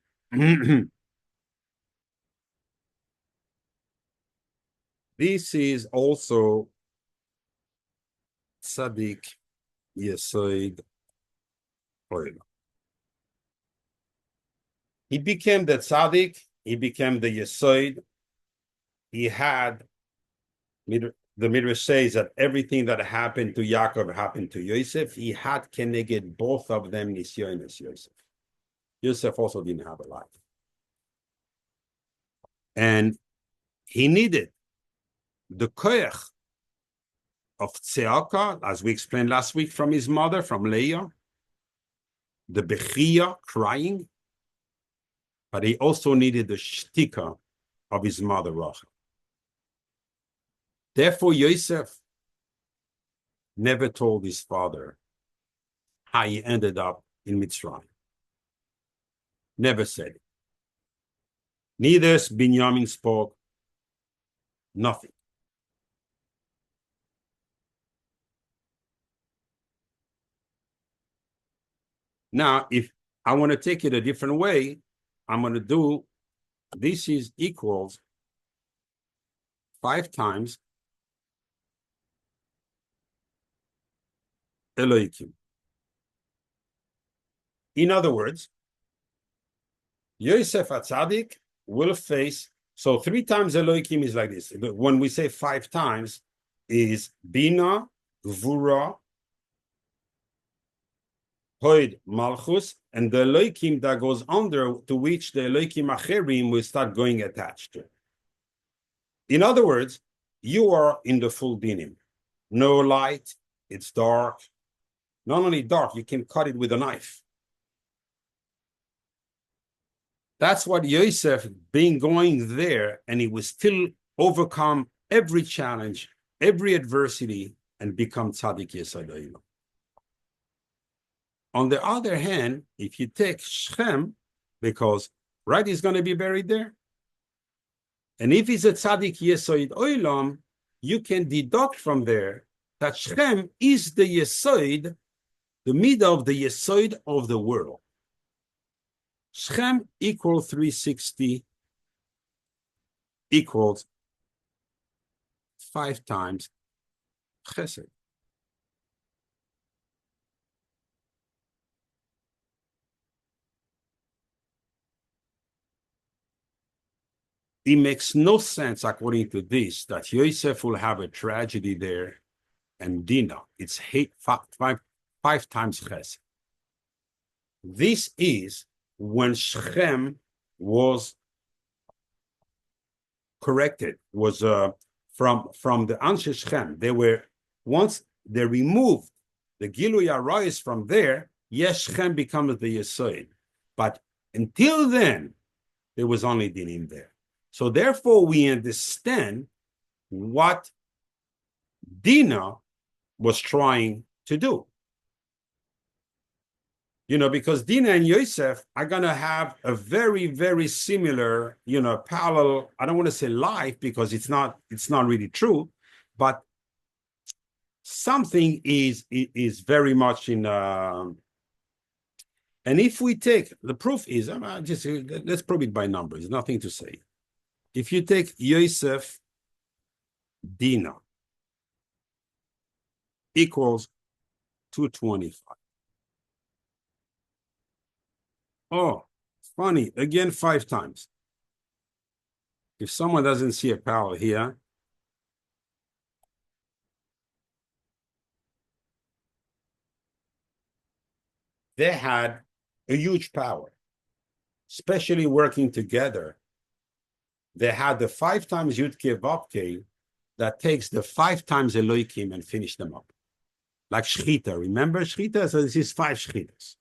S1: this is also Tzaddik Yesod Oil. He became the Tzaddik, he became the Yesod. He had, the Midrash says that everything that happened to Yaakov happened to Yosef. He had keneged both of them nisyonos Yosef. Yosef also didn't have a life. And he needed the koyach of tzeaka, as we explained last week, from his mother, from Leah, the bechia, crying, but he also needed the shtika of his mother, Rachel. Therefore, Yosef never told his father how he ended up in Mitzrayim. Never said it. Neither Binyamin spoke, nothing. Now, if I want to take it a different way, I'm going to do, this is equals 5 times Elohim. In other words, Yosef HaTzadik will face, so 3 times Elohim is like this. When we say 5 times, is Bina, Gvura, Hoid, Malchus, and the Elohim that goes under, to which the Elohim Acherim will start going attached to. In other words, you are in the full dinim. No light, it's dark. Not only dark, you can cut it with a knife. That's what Yosef being going there, and he will still overcome every challenge, every adversity, and become tzaddik yesod. On the other hand, if you take Shechem, because right, he's going to be buried there, and if he's a tzaddik yesod olam, you can deduct from there that Shechem is the yesod, the middle of the yesod of the world. Shechem equals 360 equals 5 times chesed. It makes no sense, according to this, that Yosef will have a tragedy there and Dina. It's 5 times chesed. This is when Shechem was corrected, was from the Anshe Shechem. They were, once they removed the Gilui Arayis from there, yes, Shechem becomes the Yesod. But until then, there was only Dinim there. So therefore, we understand what Dina was trying to do. You know, because Dina and Yosef are going to have a very, very similar, you know, parallel, I don't want to say life because it's not really true, but something is very much in, and if we take, the proof is, let's prove it by numbers, nothing to say. If you take Yosef, Dina equals 225. Oh, funny, again 5 times. If someone doesn't see a power here, they had a huge power, especially working together. They had the 5 times Yudke Vavke that takes the 5 times Elohim and finish them up. Like Shchita, remember Shchita? So this is 5 Shchitas.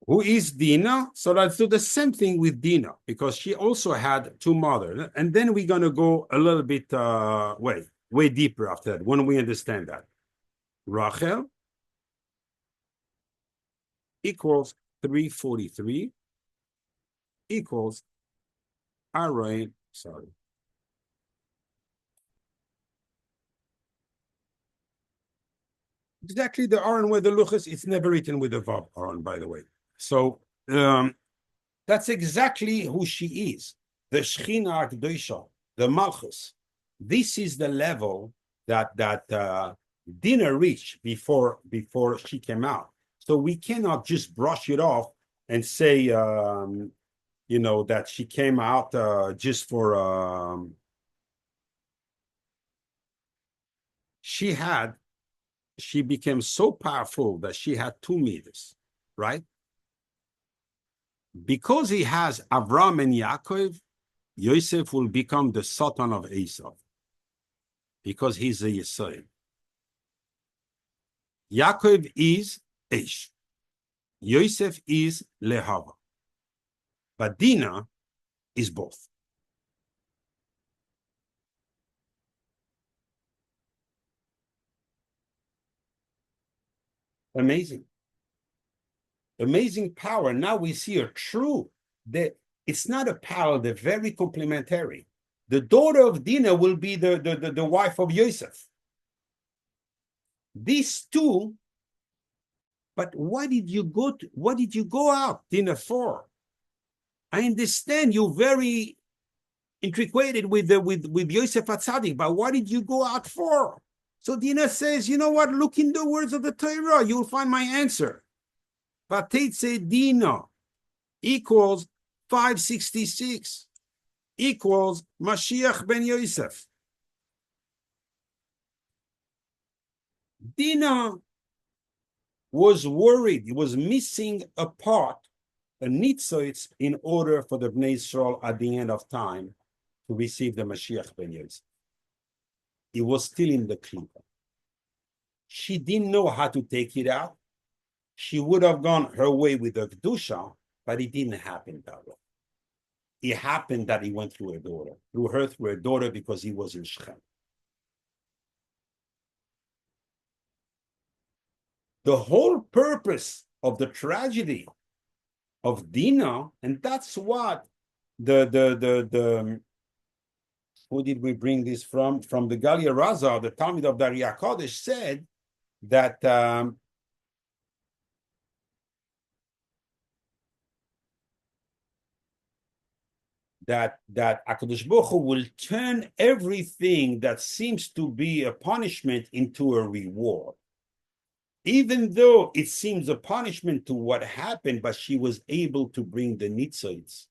S1: Who is Dina? So let's do the same thing with Dina, because she also had 2 mothers. And then we're going to go a little bit way deeper after that, when we understand that. Rachel equals 343 equals Aaron, sorry. Exactly the Aaron with the Luchas, it's never written with the Vav Aaron, by the way. So that's exactly who she is. The Shechina Akdosha, the Malchus. This is the level that Dinah reached before she came out. So we cannot just brush it off and say, you know, that she came out just for. She became so powerful that she had 2 meters, right? Because he has Avram and Yaakov, Yosef will become the Satan of Eisav, because he's a Yesod. Yaakov is Eish. Yosef is Lehava. But Dinah is both. Amazing. Amazing power. Now we see a true, that it's not a parallel, they're very complementary. The daughter of Dinah will be the wife of Yosef. These 2, but what did you go out, Dinah, for? I understand you're very intricated with Yosef Atzadik, but what did you go out for? So Dina says, you know what? Look in the words of the Torah. You'll find my answer. Vateitze Dina equals 566 equals Mashiach ben Yosef. Dina was worried. He was missing a part, a nitzotz, in order for the Bnei Yisrael at the end of time to receive the Mashiach ben Yosef. He was still in the klipa. She didn't know how to take it out. She would have gone her way with the Kedusha, but it didn't happen that way. It happened that he went through her daughter, because he was in Shechem. The whole purpose of the tragedy of Dina, and that's what who did we bring this from? From the Galia Raza, the Talmud of Dari HaKodesh said that that HaKadosh Baruch Hu will turn everything that seems to be a punishment into a reward. Even though it seems a punishment to what happened, but she was able to bring the nitzotz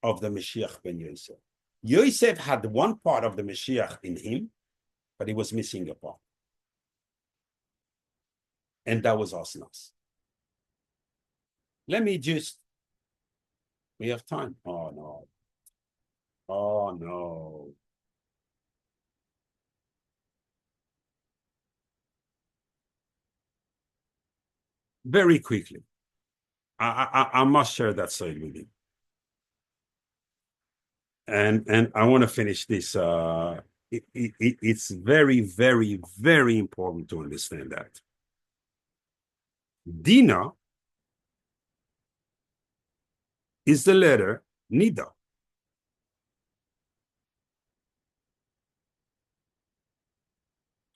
S1: of the Mashiach ben Yosef. Yosef had one part of the Mashiach in him, but he was missing a part. And that was Osnas. Let me just, we have time. Oh no. Oh no. Very quickly. I must share that side with you. And I want to finish this. It's very, very, very important to understand that. Dina is the letter Nida.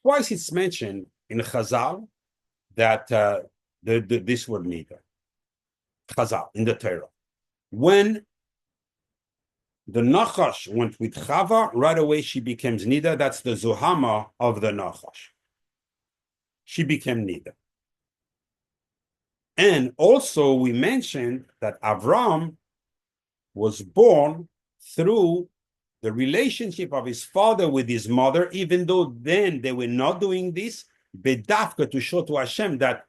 S1: Twice it's mentioned in Chazal that this word Nida. Chazal, in the Torah. When the Nachash went with Chava, right away she becomes Nida. That's the Zohama of the Nachash. She became Nida. And also we mentioned that Avram was born through the relationship of his father with his mother, even though then they were not doing this, bedafka, to show to Hashem that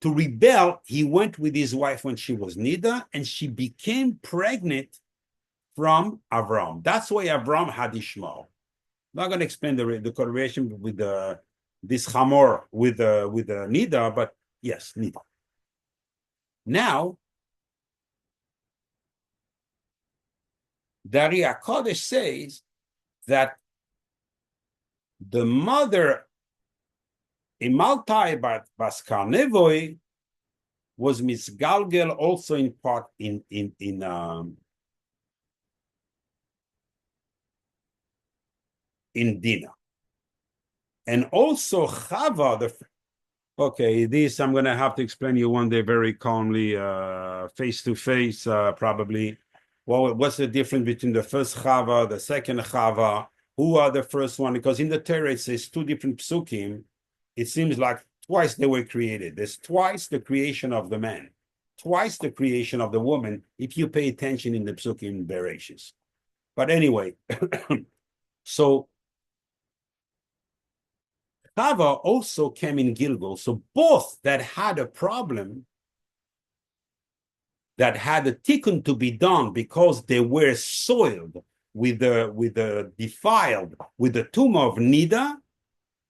S1: to rebel, he went with his wife when she was Nida, and she became pregnant from Avram. That's why Avram had Ishmael. I'm not going to explain the correlation with this Hamor with Nida, but yes, Nida. Now, Dari HaKodesh says that the mother, Imaltai Bas Karnevoi, was misgalgel also in part in Dina. And also Chava, this I'm going to have to explain you one day very calmly, face to face, probably. Well, what's the difference between the first Chava, the second Chava? Who are the first one? Because in the Torah it says two different psukim. It seems like twice they were created. There's twice the creation of the man, twice the creation of the woman, if you pay attention in the psukim Bereshis. But anyway, so Chava also came in Gilgal. So both that had a problem, that had a tikkun to be done because they were soiled with the defiled, with the tumor of Nida,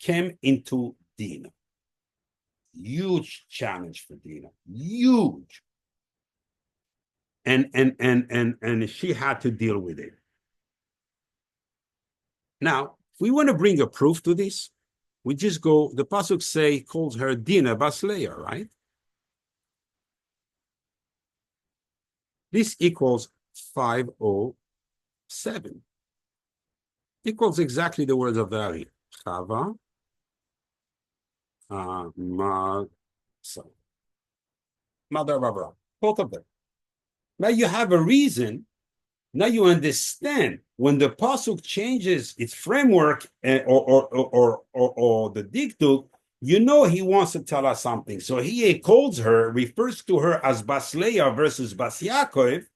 S1: came into Dina. Huge challenge for Dina. Huge. And she had to deal with it. Now, if we want to bring a proof to this, we just go, the pasuk calls her Dina Basleya, right? This equals 507. Equals exactly the words of the Ari. Chava, Mother of Abraham. Both of them. Now you have a reason. Now you understand when the pasuk changes its framework or the diktuk, you know he wants to tell us something. So he calls her, refers to her as Bas Leah versus Bas Yaakov.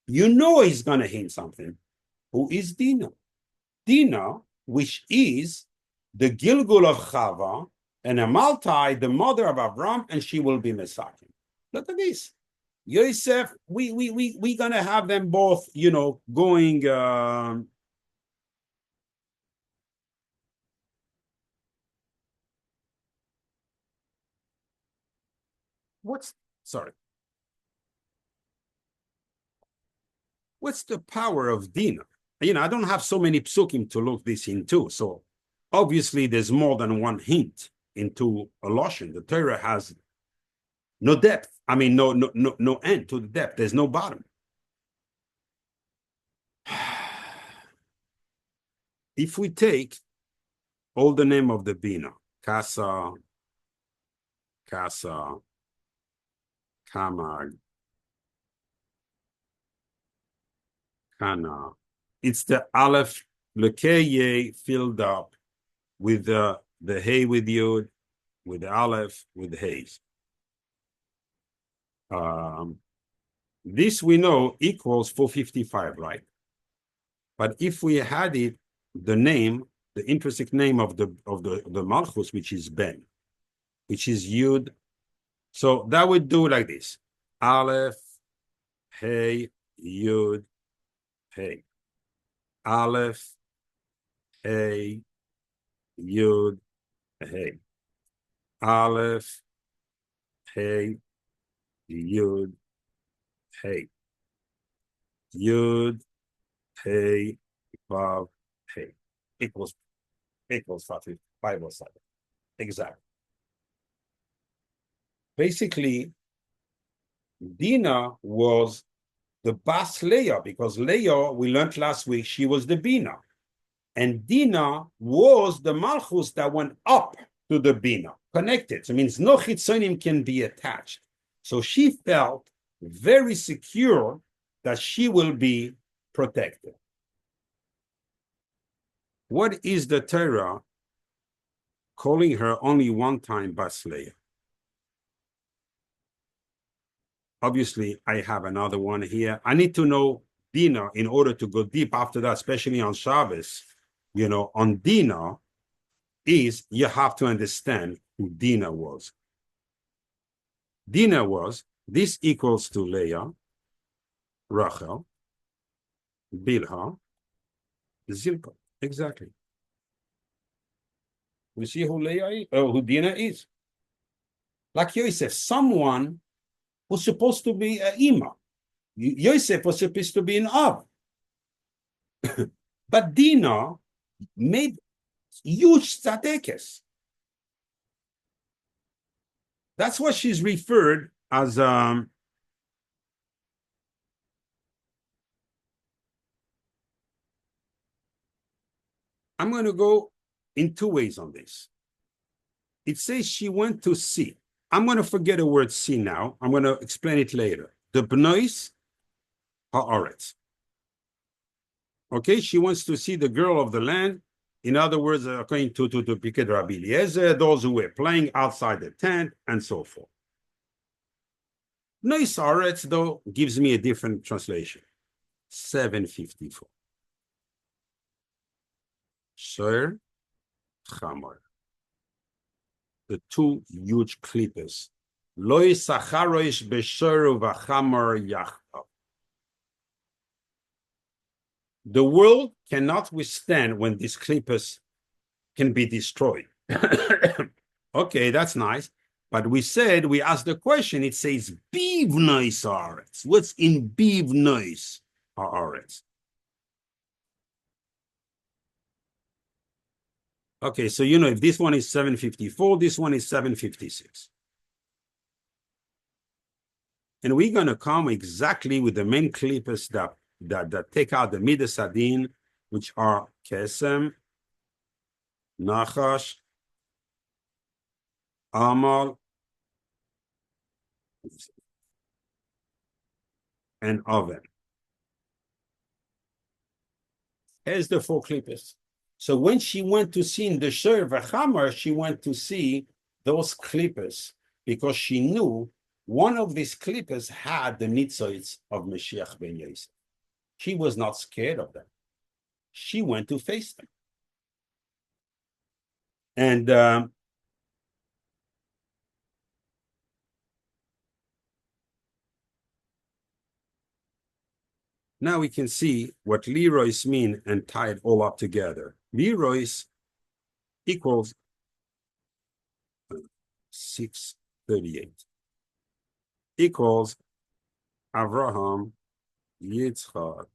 S1: You know he's going to hint something. Who is Dina? Dina, which is the Gilgul of Chava, and Amaltai, the mother of Avram, and she will be Mesakim. Look at this. Yosef, we gonna have them both, going. Sorry? What's the power of Dina? I don't have so many psukim to look this into, so obviously there's more than one hint into a lotion. The Torah has no depth. I mean, no end to the depth. There's no bottom. If we take all the name of the Bina, Kasa, Kamag, Kana, it's the Aleph, Lekeye filled up with the Hey with Yud, with the Aleph, with the Hayes. This we know equals 455, right? But if we had it, the name, the intrinsic name of the Malchus, which is Ben, which is Yud, so that would do like this: Aleph, Hey, Yud, Hey, Aleph, Hey, Yud, Hey, Aleph, Hey, Yud, Hey, Yud, Hey, Vav, Hey, equals 507. Exactly. Basically, Dina was the Bas Leah, because Leah, we learned last week, she was the Bina. And Dina was the Malchus that went up to the Bina, connected. So it means no chitzonim can be attached. So she felt very secure that she will be protected. What is the Torah calling her only one time Bas Leah? Obviously, I have another one here. I need to know Dina in order to go deep after that, especially on Shabbos. On Dina is you have to understand who Dina was. Dina was, this equals to Leah, Rachel, Bilhah, Zilpah. Exactly. We see who Leah is, who Dina is. Like Yosef, someone was supposed to be an Ima. Yosef was supposed to be an Av. But Dina made huge tzadekes. That's what she's referred as. I'm going to go in two ways on this. It says she went to see. I'm going to forget the word see now. I'm going to explain it later. The Bnois Haaretz. Okay, she wants to see the girl of the land. In other words, according to Piked Rabbi Eliezer, those who were playing outside the tent and so forth. Bnois Haaretz, though, gives me a different translation. 754. Sir Chamor. The two huge clippers. Loi sacharoish besheru v'chamor yachtav. The world cannot withstand when these clippers can be destroyed. Okay, that's nice. But we asked the question, it says biv nois haaretz. What's in biv nois haaretz? Okay, so if this one is 754, this one is 756. And we're going to come exactly with the main clippers that take out the Midas Adin, which are Kesem, Nachash, Amal, and oven. Here's the 4 clippers. So when she went to see in the Shor V'Chamar, she went to see those clippers because she knew one of these clippers had the nitzoitz of Mashiach ben Yosef. She was not scared of them. She went to face them. And now we can see what Leroy's mean and tie it all up together. Leroy's equals 638 equals Avraham, Yitzchak,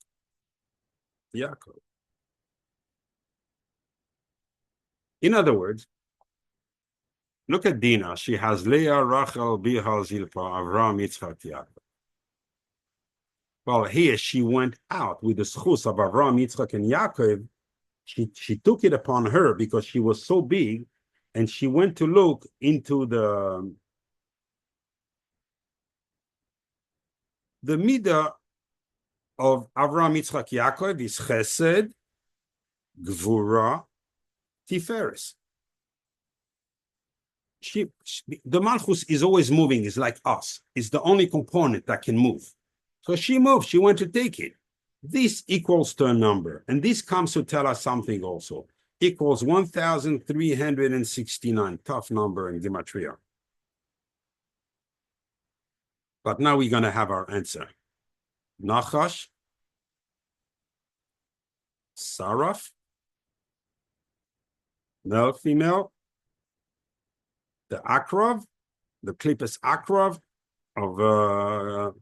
S1: Yaakov. In other words, look at Dina. She has Leah, Rachel, Bilhah, Zilpah, Avraham, Yitzchak, Yaakov. Well, here she went out with the schus of Avraham, Yitzchak, and Yaakov. She took it upon her because she was so big, and she went to look into the midah of Avraham, Yitzchak, Yaakov is chesed, gvura, tiferes. The malchus is always moving. It's like us. It's the only component that can move. So she moved. She went to take it. This equals to a number, and this comes to tell us something also. Equals 1,369. Tough number in Gematria. But now we're going to have our answer. Nachash, Saraf, male, female, the Akrav, the Klippus Akrav of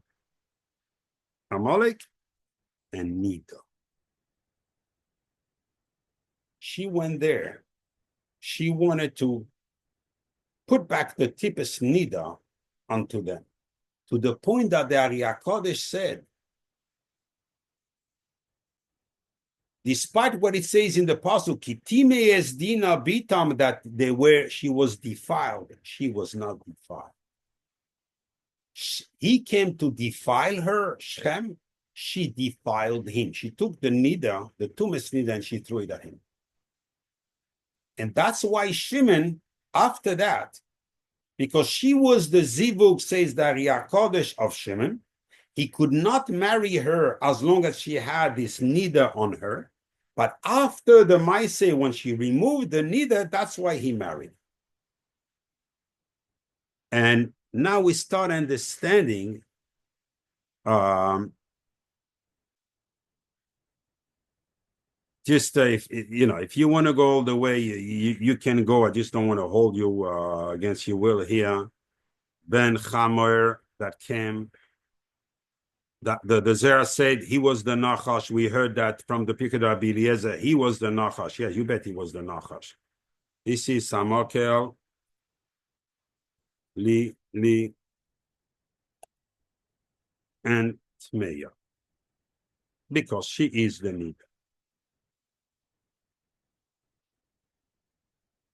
S1: Amalek, and Nida. She went there. She wanted to put back the Tippus Nida onto them, to the point that the Arya Kodesh said, despite what it says in the Pasuk, Kitime es Dina bitam, that she was defiled. She was not defiled. He came to defile her, Shechem. She defiled him. She took the Nida, the Tumas Nida, and she threw it at him. And that's why Shimon, after that, because she was the Zivug, says the Arya Kodesh of Shimon, he could not marry her as long as she had this Nida on her. But after the Maase, when she removed the Nida, that's why he married. And now we start understanding if you want to go all the way, you can go. I just don't want to hold you against your will here. Ben Chamer that came, that the Zera said he was the Nachash. We heard that from the Pikad Rabbi Eliezer. He was the Nachash. Yeah, you bet he was the Nachash. This is Samakel, Li, and Tmeya, because she is the Nida.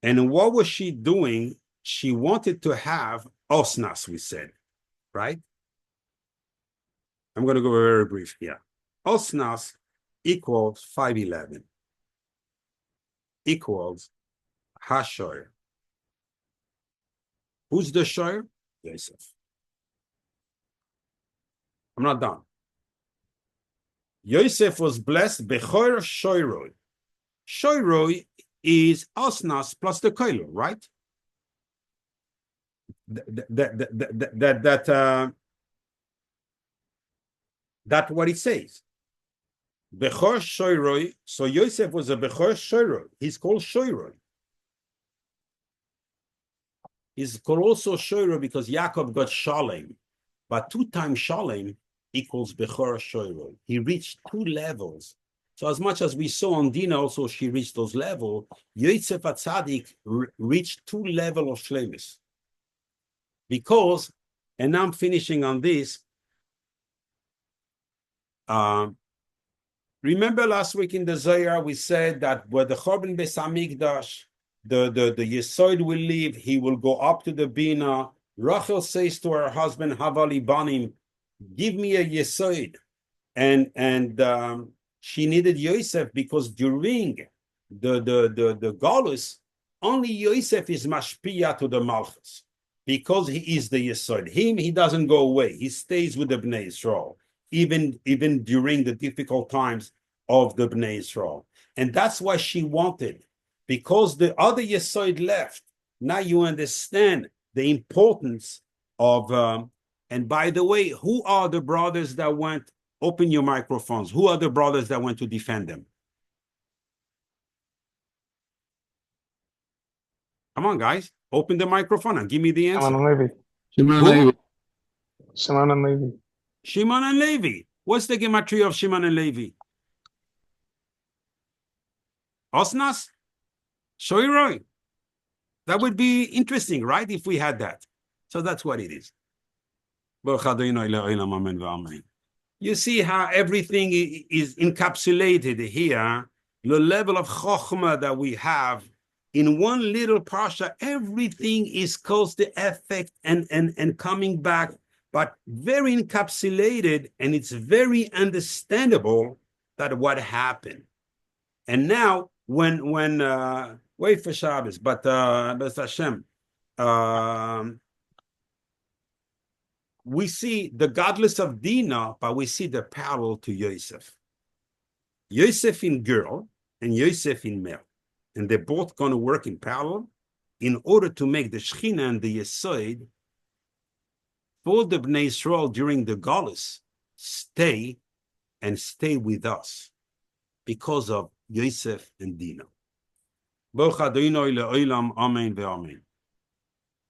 S1: And what was she doing? She wanted to have Osnas, we said, right? I'm going to go very brief here. Osnas equals 511, equals Hashoyer. Who's the Shoyer? Yosef. I'm not done. Yosef was blessed Bechor Shoyroi. Shoyroi is Osnas plus the Koilo, right? That's what it says. Bechor Shoyroi. So Yosef was a Bechor Shoyroi. He's called Shoyroi. He's called also Shoyroi because Yaakov got Shalem. But 2 times Shalem equals Bechor Shoyroi. He reached 2 levels. So as much as we saw on Dina, also she reached those levels. Yosef Atzadik reached 2 levels of Shlemis. Because, and now I'm finishing on this. Remember last week in the Zohar, we said that where the Chorban Beis Hamikdash, the Yesod will leave, he will go up to the Bina. Rachel says to her husband, Havali Banim, give me a Yesod. And she needed Yosef because during the Golus, only Yosef is mashpia to the Malchus because he is the Yesod. He doesn't go away. He stays with the Bnei Israel, even during the difficult times of the Bnei Israel. And that's why she wanted, because the other Yesod left. Now you understand the importance of, and by the way, who are the brothers that went, open your microphones, who are the brothers that went to defend them? Come on, guys, open the microphone and give me the answer.
S2: Shimon and Levi.
S3: Shimon and Levi.
S2: Shimon and Levi.
S1: Shimon and Levi. What's the Gematria of Shimon and Levi? Osnas? Shoiroi. That would be interesting, right? If we had that. So that's what it is. You see how everything is encapsulated here, the level of chokhmah that we have in one little parsha. Everything is cause the effect and coming back, but very encapsulated, and it's very understandable that what happened. And now when wait for Shabbos, but B'ez Hashem, we see the godless of Dinah, but we see the parallel to Yosef. Yosef in girl and Yosef in male. And they're both going to work in parallel in order to make the Shechina and the Yesod for the Bnei Israel during the Galus stay with us because of Yosef and Dinah. Baruch Adonai le'olam, amen ve'amen.